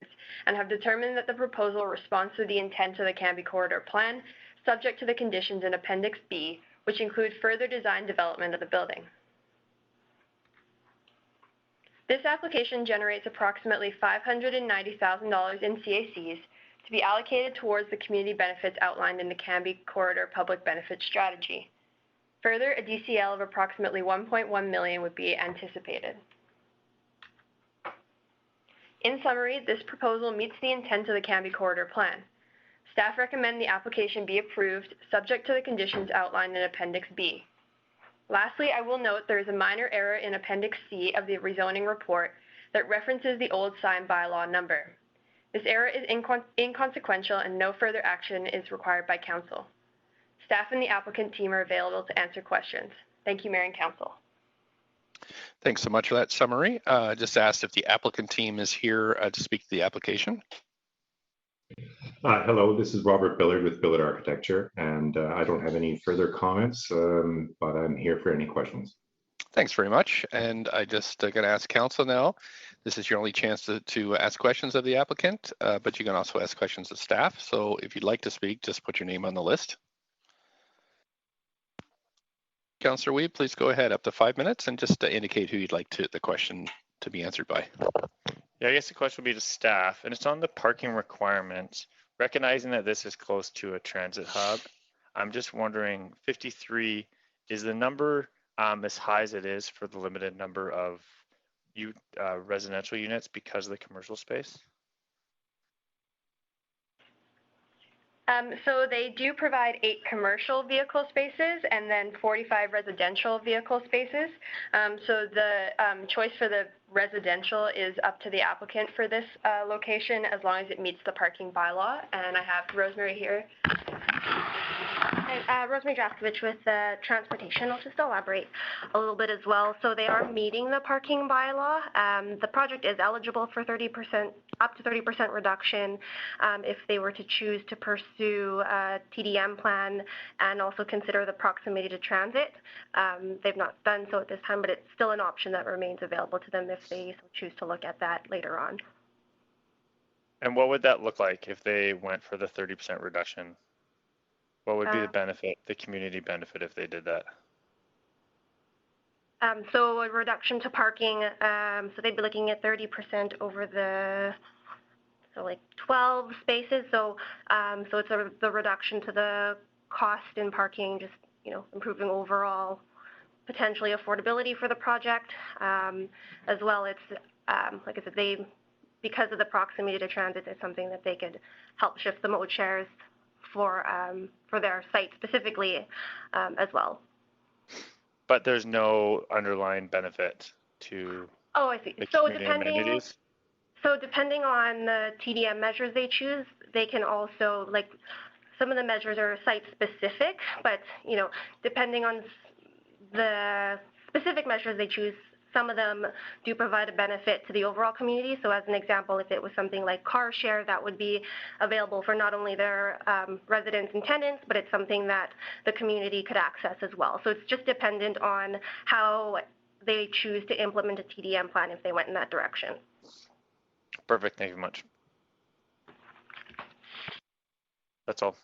and have determined that the proposal responds to the intent of the Canby Corridor Plan, subject to the conditions in Appendix B, which include further design development of the building. This application generates approximately $590,000 in CACs to be allocated towards the community benefits outlined in the Canby Corridor Public Benefit Strategy. Further, a DCL of approximately $1.1 million would be anticipated. In summary, this proposal meets the intent of the Canby Corridor Plan. Staff recommend the application be approved, subject to the conditions outlined in Appendix B. Lastly, I will note there is a minor error in Appendix C of the rezoning report that references the old sign bylaw number. This error is inconsequential and no further action is required by Council. Staff and the applicant team are available to answer questions. Thank you, Mayor and Council. Thanks so much for that summary. Just asked if the applicant team is here to speak to the application. Hello, this is Robert Billard with Billard Architecture, and I don't have any further comments, but I'm here for any questions. Thanks very much. And I just going to ask Council now. This is your only chance to ask questions of the applicant, but you can also ask questions of staff. So if you'd like to speak, just put your name on the list. Councillor Wiebe, please go ahead, up to 5 minutes, and just indicate who you'd like the question to be answered by. Yeah, I guess the question would be to staff, and it's on the parking requirements. Recognizing that this is close to a transit hub, I'm just wondering, 53, is the number as high as it is for the limited number of residential units because of the commercial space? So they do provide 8 commercial vehicle spaces and then 45 residential vehicle spaces. So the choice for the residential is up to the applicant for this location, as long as it meets the parking bylaw. And I have Rosemary here. Rosemary Draskovich with Transportation. I'll just elaborate a little bit as well. So they are meeting the parking bylaw. The project is eligible for 30%, up to 30% reduction if they were to choose to pursue a TDM plan and also consider the proximity to transit. They've not done so at this time, but it's still an option that remains available to them if they choose to look at that later on. And what would that look like if they went for the 30% reduction? What would be the benefit, the community benefit, if they did that? So a reduction to parking, so they'd be looking at 30% over the, so like 12 spaces. So so it's the reduction to the cost in parking, just, you know, improving overall potentially affordability for the project. As well, it's, like I said, because of the proximity to transit, it's something that they could help shift the mode shares for their site specifically as well. But there's no underlying benefit to Oh, I see. the So community amenities? depending on the TDM measures they choose, they can also, like, some of the measures are site specific, but, you know, depending on the specific measures they choose, some of them do provide a benefit to the overall community. So as an example, if it was something like car share, that would be available for not only their residents and tenants, but it's something that the community could access as well. So it's just dependent on how they choose to implement a TDM plan if they went in that direction. Perfect, thank you very much. That's all.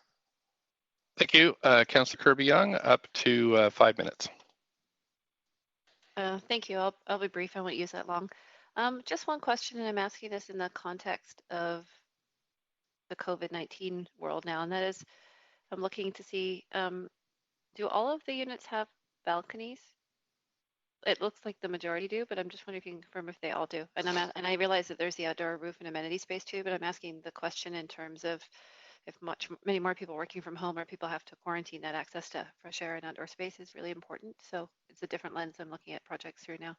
Thank you. Councillor Kirby-Yung, up to 5 minutes. Thank you. I'll be brief. I won't use that long. Just one question, and I'm asking this in the context of the COVID-19 world now, and that is, I'm looking to see, do all of the units have balconies? It looks like the majority do, but I'm just wondering if you can confirm if they all do. And I realize that there's the outdoor roof and amenity space too, but I'm asking the question in terms of if many more people working from home or people have to quarantine, that access to fresh air and outdoor space is really important. So it's a different lens I'm looking at projects through now.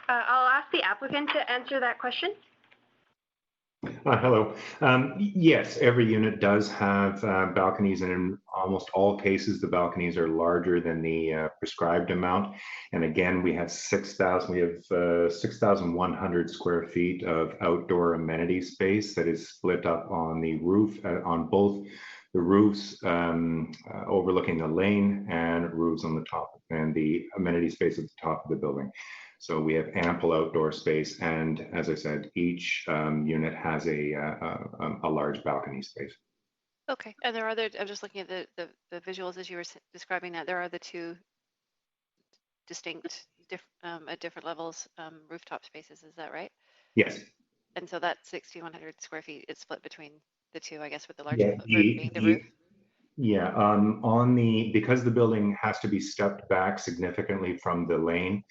I'll ask the applicant to answer that question. Hello. Yes, every unit does have balconies, and in almost all cases, the balconies are larger than the prescribed amount. And again, we have 6,100 square feet of outdoor amenity space that is split up on the roof, on both the roofs overlooking the lane and roofs on the top, and the amenity space at the top of the building. So we have ample outdoor space, and as I said, each unit has a large balcony space. Okay, and there are other, I'm just looking at the visuals as you were describing that, there are the two distinct, at different levels, rooftop spaces, is that right? Yes. And so that 6,100 square feet is split between the two, I guess, with the larger footprint being the roof? Yeah, because the building has to be stepped back significantly from the lane,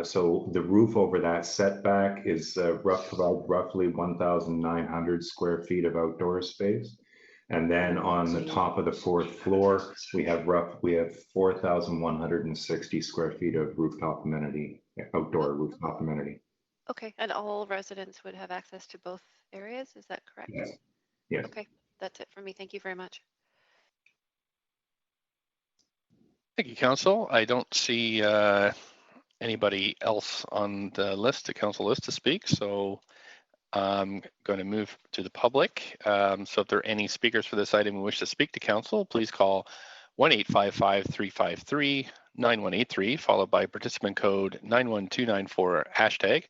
so the roof over that setback is roughly 1,900 square feet of outdoor space. And then on the top of the fourth floor, we have 4,160 square feet of rooftop amenity, outdoor rooftop amenity. Okay, and all residents would have access to both areas, is that correct? Yes. Yes. Okay, that's it for me. Thank you very much. Thank you, Council. I don't see anybody else on the list, the council list to speak, so I'm going to move to the public. So if there are any speakers for this item who wish to speak to council, please call 1-855-353-9183, followed by participant code 91294 hashtag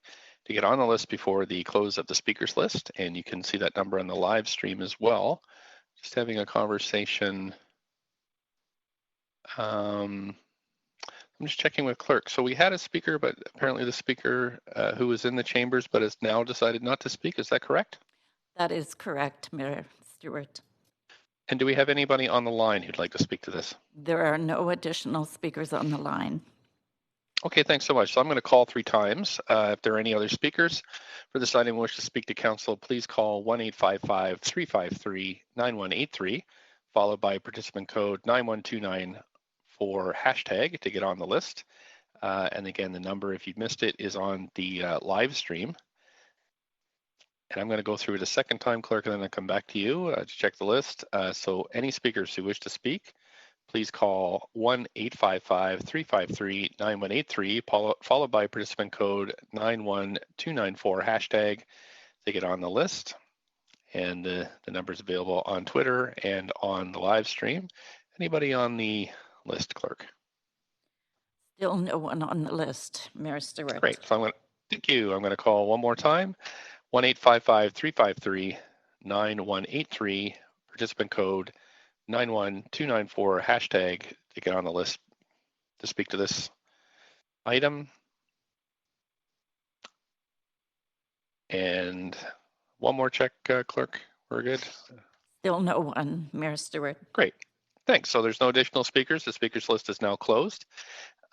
to get on the list before the close of the speakers list. And you can see that number on the live stream as well. Just having a conversation. I'm just checking with clerk. So we had a speaker, but apparently the speaker who was in the chambers but has now decided not to speak. Is that correct? That is correct, Mayor Stewart. And do we have anybody on the line who'd like to speak to this? There are no additional speakers on the line. Okay, thanks so much. So I'm going to call 3 times. If there are any other speakers for this item who wish to speak to council, please call 1-855-353-9183, followed by participant code 91294 hashtag to get on the list. And again, the number, if you missed it, is on the live stream. And I'm going to go through it a second time, Clerk, and then I'll come back to you to check the list. So any speakers who wish to speak, please call 1-855-353-9183, followed by participant code 91294 hashtag to get on the list. And the number's available on Twitter and on the live stream. Anybody on the list, Clerk? Still no one on the list, Mayor Stewart. Great. So thank you. I'm going to call one more time. 1-855-353-9183, participant code 91294 hashtag to get on the list to speak to this item. And one more check, Clerk. We're good. Still no one, Mayor Stewart. Great. Thanks. So there's no additional speakers. The speakers list is now closed.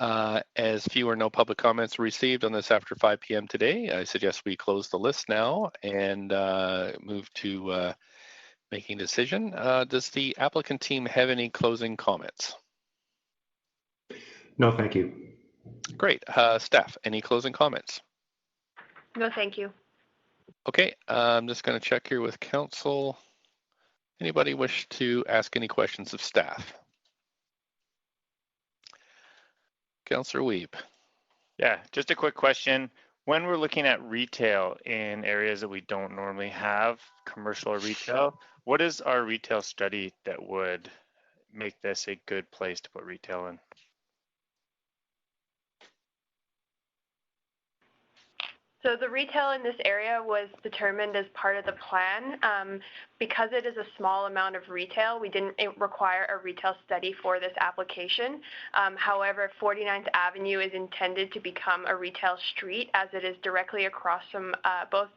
As few or no public comments were received on this after 5 p.m. today, I suggest we close the list now and move to making a decision. Does the applicant team have any closing comments? No, thank you. Great. Staff, any closing comments? No, thank you. Okay, I'm just going to check here with council. Anybody wish to ask any questions of staff? Councillor Wiebe. Yeah, just a quick question. When we're looking at retail in areas that we don't normally have, commercial or retail, what is our retail study that would make this a good place to put retail in? So the retail in this area was determined as part of the plan. Because it is a small amount of retail, we didn't require a retail study for this application. However, 49th Avenue is intended to become a retail street as it is directly across from both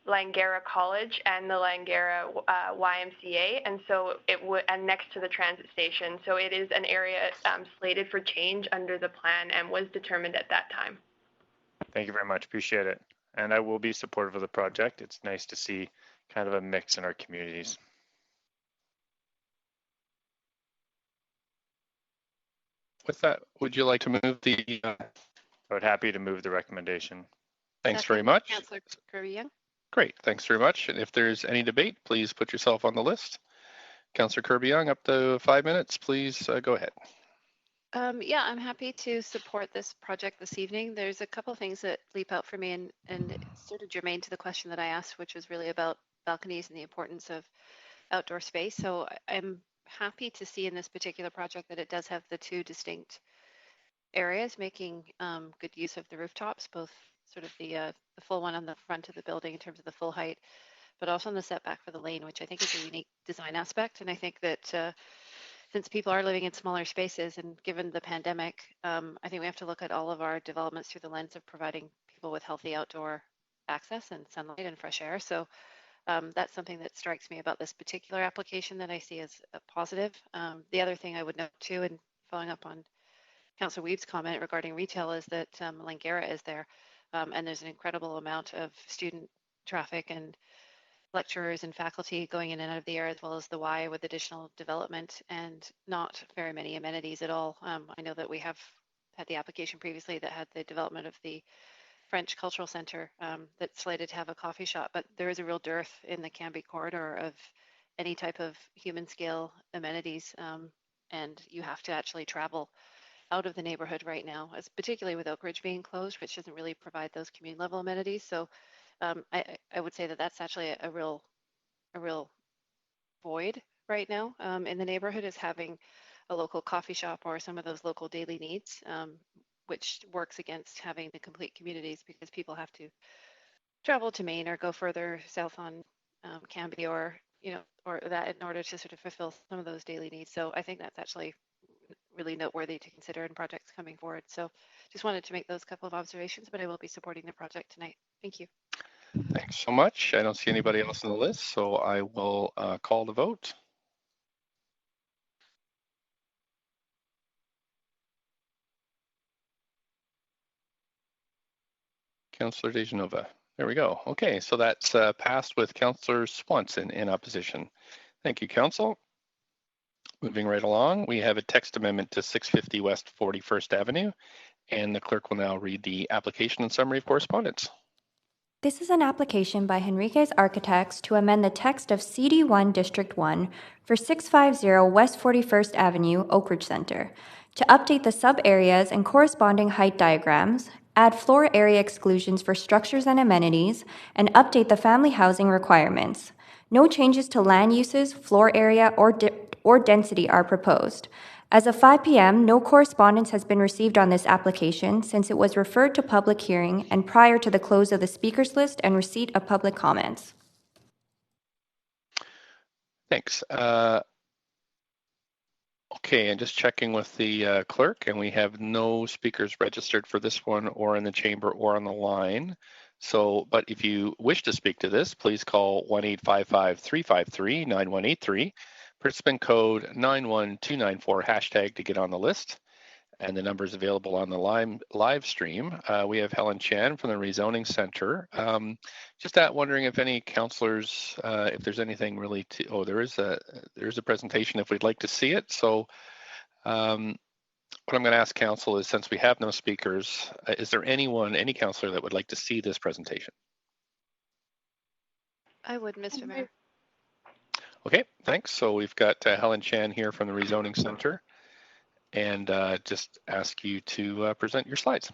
Langara College and the Langara YMCA, and so it would, and next to the transit station. So it is an area slated for change under the plan and was determined at that time. Thank you very much. Appreciate it. And I will be supportive of the project. It's nice to see kind of a mix in our communities. With that, would you like to move the? I would happy to move the recommendation. Thanks very much. Councillor Kirby-Yung. Great, thanks very much. And if there's any debate, please put yourself on the list. Councillor Kirby-Yung, up to 5 minutes, please go ahead. Yeah, I'm happy to support this project this evening. There's a couple things that leap out for me, and it's sort of germane to the question that I asked, which was really about balconies and the importance of outdoor space. So I'm happy to see in this particular project that it does have the two distinct areas, making good use of the rooftops, both sort of the full one on the front of the building in terms of the full height, but also on the setback for the lane, which I think is a unique design aspect. And I think that since people are living in smaller spaces and given the pandemic, I think we have to look at all of our developments through the lens of providing people with healthy outdoor access and sunlight and fresh air. So that's something that strikes me about this particular application that I see as a positive. The other thing I would note too, and following up on Councillor Wiebe's comment regarding retail, is that Langara is there, and there's an incredible amount of student traffic and lecturers and faculty going in and out of the area, as well as the Y with additional development and not very many amenities at all. I know that we have had the application previously that had the development of the French Cultural Center that's slated to have a coffee shop, but there is a real dearth in the Cambie corridor of any type of human scale amenities, and you have to actually travel out of the neighborhood right now, as particularly with Oak Ridge being closed, which doesn't really provide those community level amenities. So I would say that that's actually a real void right now in the neighborhood, is having a local coffee shop or some of those local daily needs, which works against having the complete communities because people have to travel to Maine or go further south on Cambie or that in order to sort of fulfill some of those daily needs. So I think that's actually really noteworthy to consider in projects coming forward. So just wanted to make those couple of observations, but I will be supporting the project tonight. Thank you. Thanks so much. I don't see anybody else on the list, so I will call the vote. Councillor Dejanova. There we go. Okay, so that's passed with Councillor Swanson in opposition. Thank you, Council. Moving right along, we have a text amendment to 650 West 41st Avenue, and the clerk will now read the application and summary of correspondence. This is an application by Henriquez Architects to amend the text of CD1 District 1 for 650 West 41st Avenue, Oak Ridge Center, to update the sub-areas and corresponding height diagrams, add floor area exclusions for structures and amenities, and update the family housing requirements. No changes to land uses, floor area, or density are proposed. As of 5 p.m., no correspondence has been received on this application since it was referred to public hearing and prior to the close of the speakers list and receipt of public comments. Thanks. Okay, and just checking with the clerk, and we have no speakers registered for this one or in the chamber or on the line. So, but if you wish to speak to this, please call 1-855-353-9183. Participant code 91294 hashtag to get on the list, and the number is available on the live stream. We have Helen Chan from the Rezoning Center. Just wondering if any councillors, if there's anything really to, oh, there is a presentation if we'd like to see it. So what I'm going to ask council is, since we have no speakers, is there any councillor that would like to see this presentation? I would, Mr. Mayor. Okay, thanks. So we've got Helen Chan here from the Rezoning Center, and just ask you to present your slides.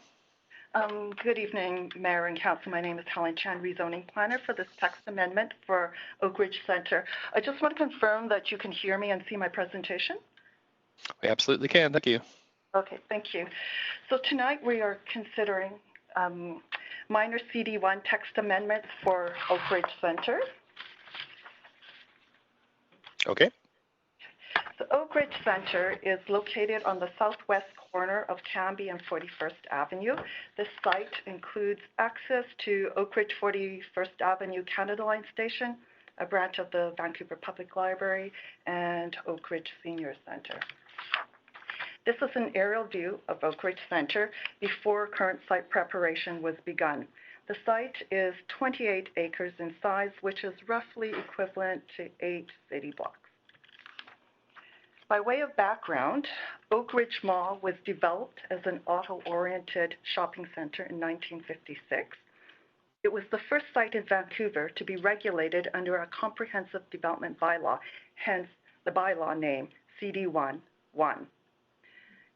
Good evening, Mayor and Council. My name is Helen Chan, Rezoning Planner for this text amendment for Oak Ridge Center. I just want to confirm that you can hear me and see my presentation. We absolutely can. Thank you. Okay, thank you. So tonight we are considering minor CD1 text amendments for Oak Ridge Center. Okay. The Oak Ridge Center is located on the southwest corner of Cambie and 41st Avenue. This site includes access to Oak Ridge 41st Avenue Canada Line Station, a branch of the Vancouver Public Library, and Oak Ridge Senior Center. This is an aerial view of Oak Ridge Center before current site preparation was begun. The site is 28 acres in size, which is roughly equivalent to 8 city blocks. By way of background, Oak Ridge Mall was developed as an auto-oriented shopping center in 1956. It was the first site in Vancouver to be regulated under a comprehensive development bylaw, hence the bylaw name CD1-1.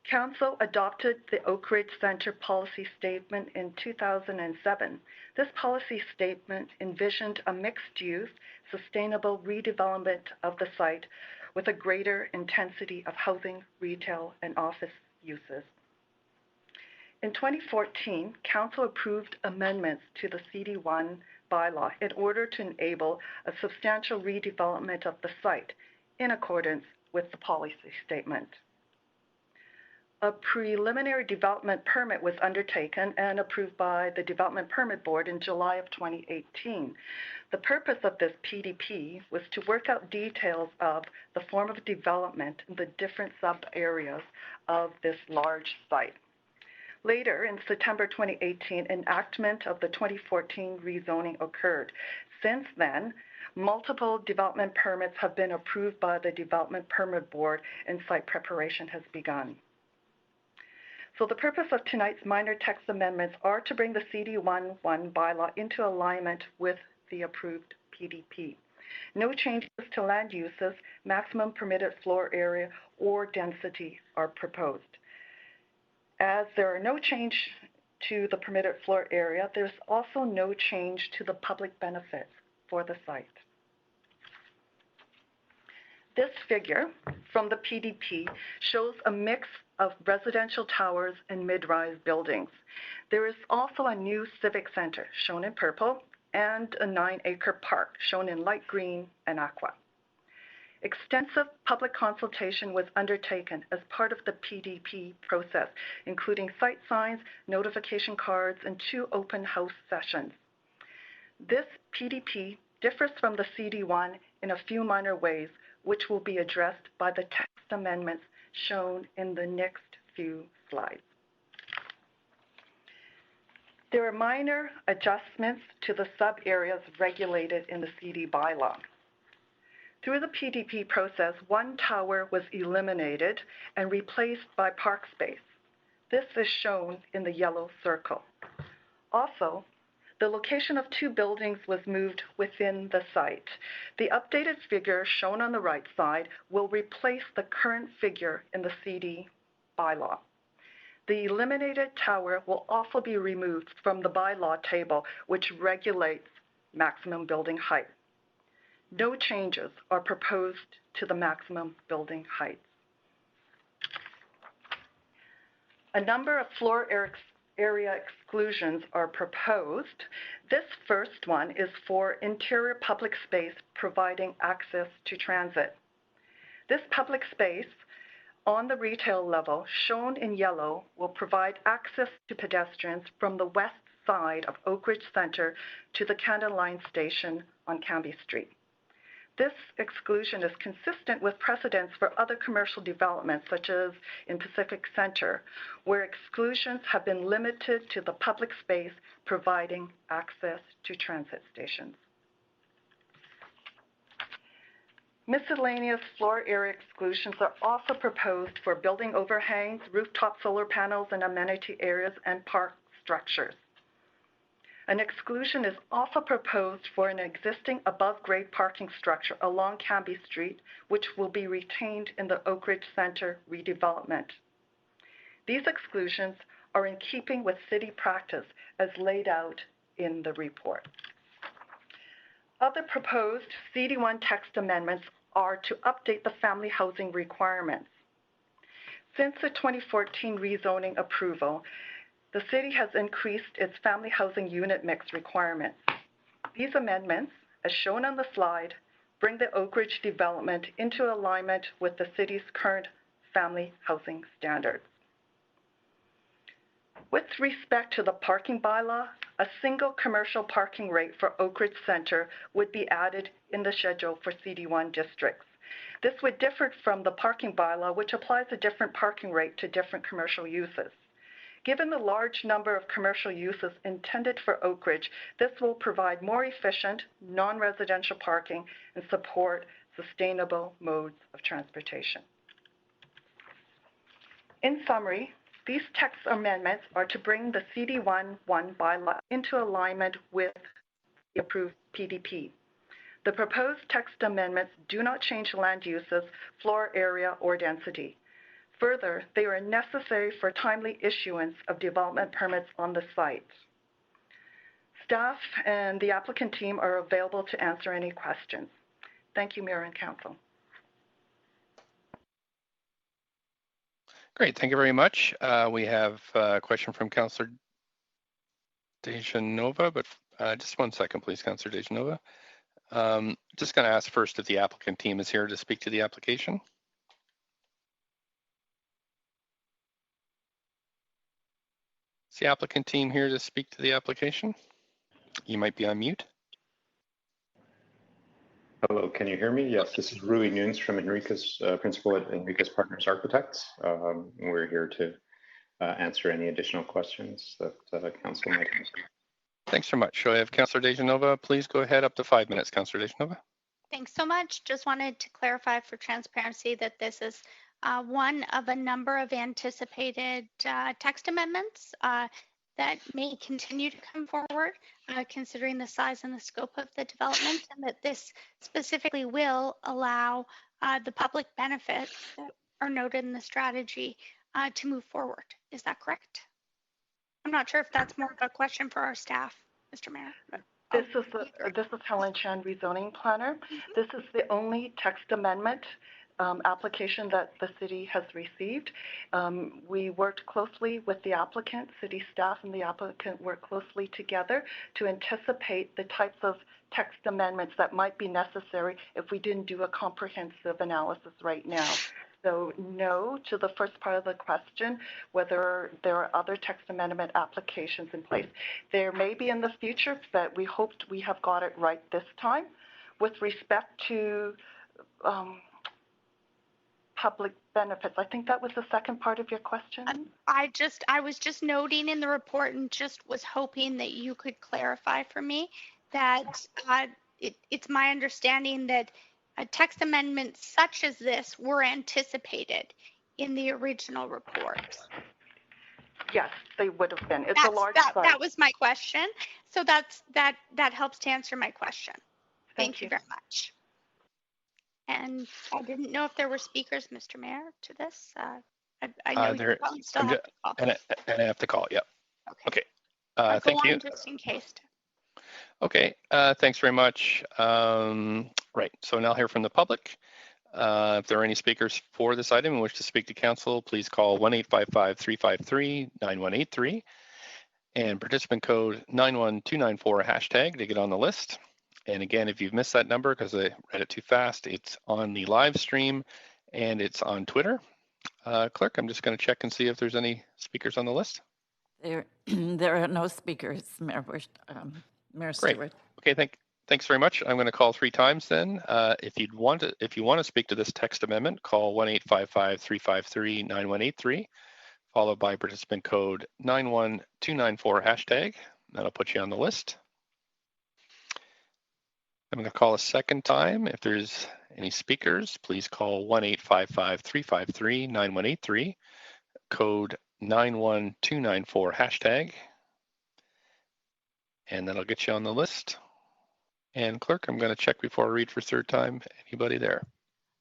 Council adopted the Oak Ridge Center policy statement in 2007. This policy statement envisioned a mixed-use, sustainable redevelopment of the site with a greater intensity of housing, retail, and office uses. In 2014, Council approved amendments to the CD1 bylaw in order to enable a substantial redevelopment of the site in accordance with the policy statement. A preliminary development permit was undertaken and approved by the Development Permit Board in July of 2018. The purpose of this PDP was to work out details of the form of development in the different sub-areas of this large site. Later, in September 2018, enactment of the 2014 rezoning occurred. Since then, multiple development permits have been approved by the Development Permit Board and site preparation has begun. So the purpose of tonight's minor text amendments are to bring the CD1-1 bylaw into alignment with the approved PDP. No changes to land uses, maximum permitted floor area, or density are proposed. As there are no change to the permitted floor area, there's also no change to the public benefits for the site. This figure from the PDP shows a mix of residential towers and mid-rise buildings. There is also a new civic center, shown in purple, and a 9-acre park, shown in light green and aqua. Extensive public consultation was undertaken as part of the PDP process, including site signs, notification cards, and 2 open house sessions. This PDP differs from the CD1 in a few minor ways, which will be addressed by the text amendments shown in the next few slides. There are minor adjustments to the sub-areas regulated in the CD bylaw. Through the PDP process, 1 tower was eliminated and replaced by park space. This is shown in the yellow circle. Also, The location of 2 buildings was moved within the site. The updated figure shown on the right side will replace the current figure in the CD bylaw. The eliminated tower will also be removed from the bylaw table, which regulates maximum building height. No changes are proposed to the maximum building height. A number of floor area exclusions are proposed. This first one is for interior public space providing access to transit. This public space on the retail level, shown in yellow, will provide access to pedestrians from the west side of Oak Ridge Centre to the Canada Line station on Cambie Street. This exclusion is consistent with precedents for other commercial developments, such as in Pacific Centre, where exclusions have been limited to the public space providing access to transit stations. Miscellaneous floor area exclusions are also proposed for building overhangs, rooftop solar panels, and amenity areas and park structures. An exclusion is also proposed for an existing above-grade parking structure along Cambie Street, which will be retained in the Oak Ridge Centre redevelopment. These exclusions are in keeping with city practice as laid out in the report. Other proposed CD1 text amendments are to update the family housing requirements. Since the 2014 rezoning approval, the city has increased its family housing unit mix requirements. These amendments, as shown on the slide, bring the Oak Ridge development into alignment with the city's current family housing standards. With respect to the parking bylaw, a single commercial parking rate for Oak Ridge Centre would be added in the schedule for CD1 districts. This would differ from the parking bylaw, which applies a different parking rate to different commercial uses. Given the large number of commercial uses intended for Oak Ridge, this will provide more efficient, non-residential parking and support sustainable modes of transportation. In summary, these text amendments are to bring the CD1 bylaw into alignment with the approved PDP. The proposed text amendments do not change land uses, floor area, or density. Further, they are necessary for timely issuance of development permits on the site. Staff and the applicant team are available to answer any questions. Thank you, Mayor and Council. Great, thank you very much. We have a question from Councillor Dejanova, but just 1 second, please, Councillor Dejanova. Just going to ask first if the applicant team is here to speak to the application. Is the applicant team here to speak to the application? You might be on mute. Hello, can you hear me? Yes, this is Rui Nunes from Enriquez, principal at Enriquez Partners Architects. We're here to answer any additional questions that council might have. Thanks so much. So I have Councillor Dejanova. Please go ahead, up to 5 minutes, Councillor Dejanova. Thanks so much. Just wanted to clarify for transparency that this is one of a number of anticipated text amendments that may continue to come forward, considering the size and the scope of the development, and that this specifically will allow the public benefits that are noted in the strategy to move forward. Is that correct? I'm not sure if that's more of a question for our staff, Mr. Mayor. This is Helen Chan, rezoning planner. This is the only text amendment application that the city has received. We worked closely with the applicant, city staff and the applicant worked closely together to anticipate the types of text amendments that might be necessary if we didn't do a comprehensive analysis right now. So no to the first part of the question, whether there are other text amendment applications in place. There may be in the future, but we hoped we have got it right this time. With respect to public benefits, I think that was the second part of your question. I was just noting in the report and just was hoping that you could clarify for me that it's my understanding that text amendments such as this were anticipated in the original report. Yes, they would have been. It's a large site. That was my question. So that helps to answer my question. Thank you very much. And I didn't know if there were speakers, Mr. Mayor, to this. I know you probably still have to call. And I have to call, yeah. Okay. Thank you. Just in case. Okay, thanks very much. Right, so now hear from the public. If there are any speakers for this item and wish to speak to council, please call 1-855-353-9183 and participant code 91294 hashtag to get on the list. And again, if you've missed that number because I read it too fast, it's on the live stream and it's on Twitter. Clerk, I'm just going to check and see if there's any speakers on the list. There are no speakers, Mayor Great. Stewart. Okay, thanks very much. I'm going to call 3 times then. If you want to speak to this text amendment, call 1-855-353-9183, followed by participant code 91294 hashtag. That'll put you on the list. I'm going to call a second time. If there's any speakers, please call 1-855-353-9183, code 91294 hashtag, and that'll get you on the list. And clerk, I'm going to check before I read for third time. Anybody there?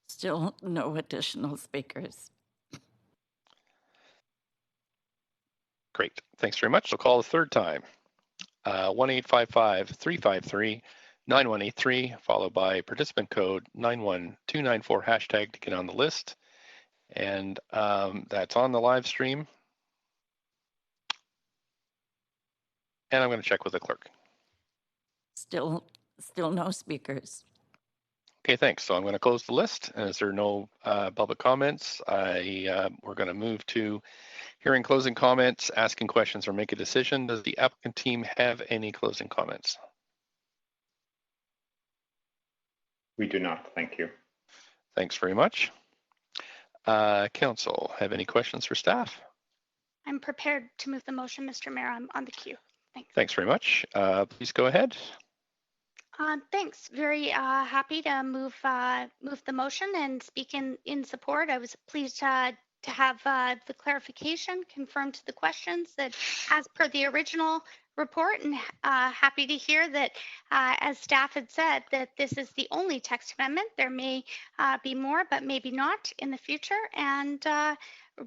Still no additional speakers. Great, thanks very much. So call the third time, 1-855-353-9183, followed by participant code 91294 hashtag to get on the list. And that's on the live stream. And I'm going to check with the clerk. Still no speakers. Okay, thanks. So I'm going to close the list. As there are no public comments, we're going to move to hearing closing comments, asking questions, or make a decision. Does the applicant team have any closing comments? We do not. Thank you. Thanks very much. Council, have any questions for staff? I'm prepared to move the motion, Mr. Mayor. I'm on the queue. Thanks. Thanks very much. Please go ahead. Thanks. Very happy to move the motion and speak in support. I was pleased to have the clarification confirmed to the questions that as per the original report, and happy to hear that as staff had said that this is the only text amendment. There may be more, but maybe not in the future, and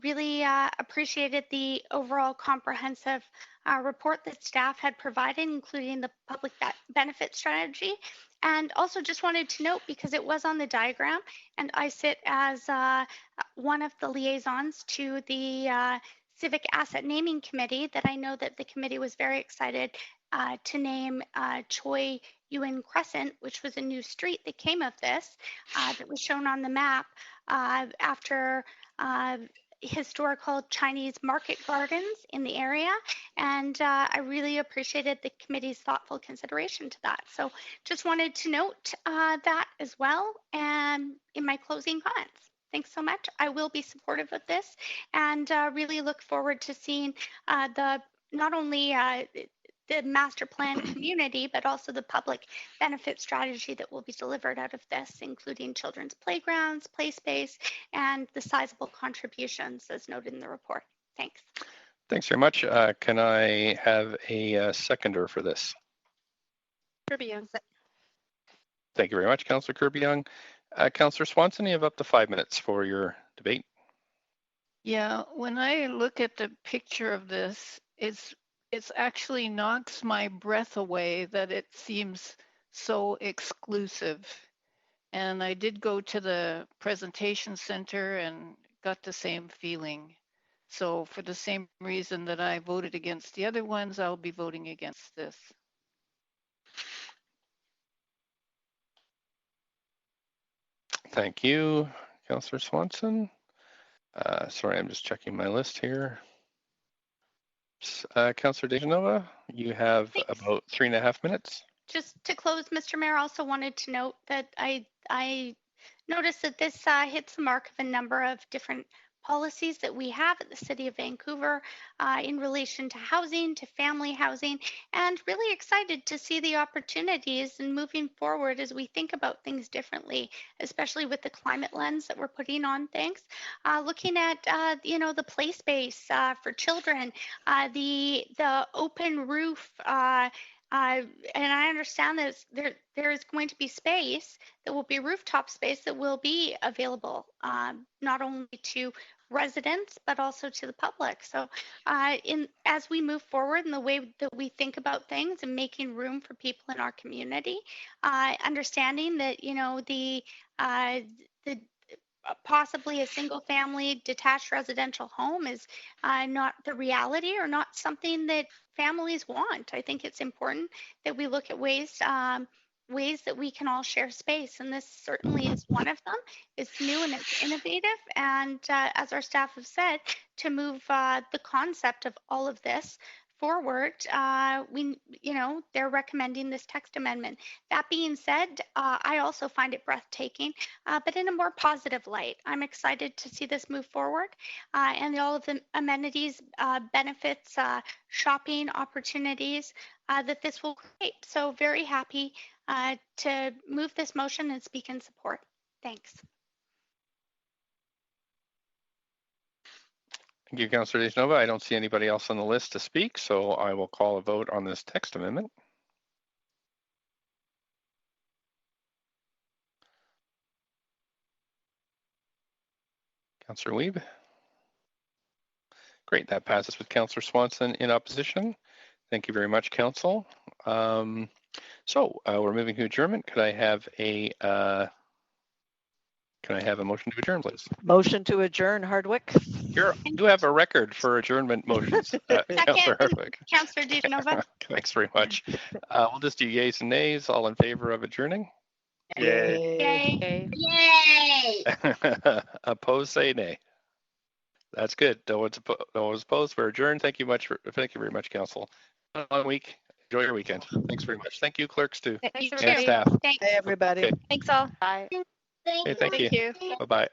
really appreciated the overall comprehensive report that staff had provided, including the public benefit strategy. And also just wanted to note, because it was on the diagram, and I sit as one of the liaisons to the Civic Asset Naming Committee, that I know that the committee was very excited to name Choi Yuen Crescent, which was a new street that came of this, that was shown on the map after historical Chinese market gardens in the area. And I really appreciated the committee's thoughtful consideration to that. So just wanted to note that as well, and in my closing comments. Thanks so much. I will be supportive of this, and really look forward to seeing not only the master plan community, but also the public benefit strategy that will be delivered out of this, including children's playgrounds, play space, and the sizable contributions as noted in the report. Thanks. Thanks very much. Can I have a seconder for this? Kirby-Yung. Thank you very much, Councillor Kirby-Yung. Councillor Swanson, you have up to 5 minutes for your debate. Yeah, when I look at the picture of this, it's actually knocks my breath away that it seems so exclusive. And I did go to the presentation center and got the same feeling. So for the same reason that I voted against the other ones, I'll be voting against this. Thank you, Councillor Swanson. Sorry, I'm just checking my list here. Councillor Dejanova, you have about 3.5 minutes. Just to close, Mr. Mayor, also wanted to note that I noticed that this hits the mark of a number of different policies that we have at the City of Vancouver in relation to housing, to family housing, and really excited to see the opportunities and moving forward as we think about things differently, especially with the climate lens that we're putting on things. Looking at, the play space for children, the open roof, and I understand that there is going to be space that will be rooftop space that will be available not only to residents but also to the public. So as we move forward in the way that we think about things and making room for people in our community, understanding that the possibly a single family detached residential home is not the reality or not something that families want. I think it's important that we look at ways that we can all share space, and this certainly is one of them. It's new and it's innovative, and as our staff have said, to move the concept of all of this forward, they're recommending this text amendment. That being said, I also find it breathtaking, but in a more positive light. I'm excited to see this move forward and all of the amenities, benefits, shopping opportunities that this will create. So very happy to move this motion and speak in support. Thanks. Thank you, Councillor DeGenova. I don't see anybody else on the list to speak, so I will call a vote on this text amendment. Councillor Wiebe. Great, that passes with Councillor Swanson in opposition. Thank you very much, Council. So we're moving to adjournment. Could I have a motion to adjourn, please? Motion to adjourn, Hardwick. You have a record for adjournment motions, Councillor Hardwick. Councillor DeGenova. Thanks very much. We'll just do yays and nays. All in favor of adjourning? Yay. Yay. Opposed, say nay. That's good. No one's opposed. We're adjourned. Thank you very much, Council. Have a long week. Enjoy your weekend. Thanks very much. Thank you, clerks too, Thanks, and staff. Thanks. Hey, everybody. Okay. Thanks all. Bye. Hey, thank you. Bye-bye.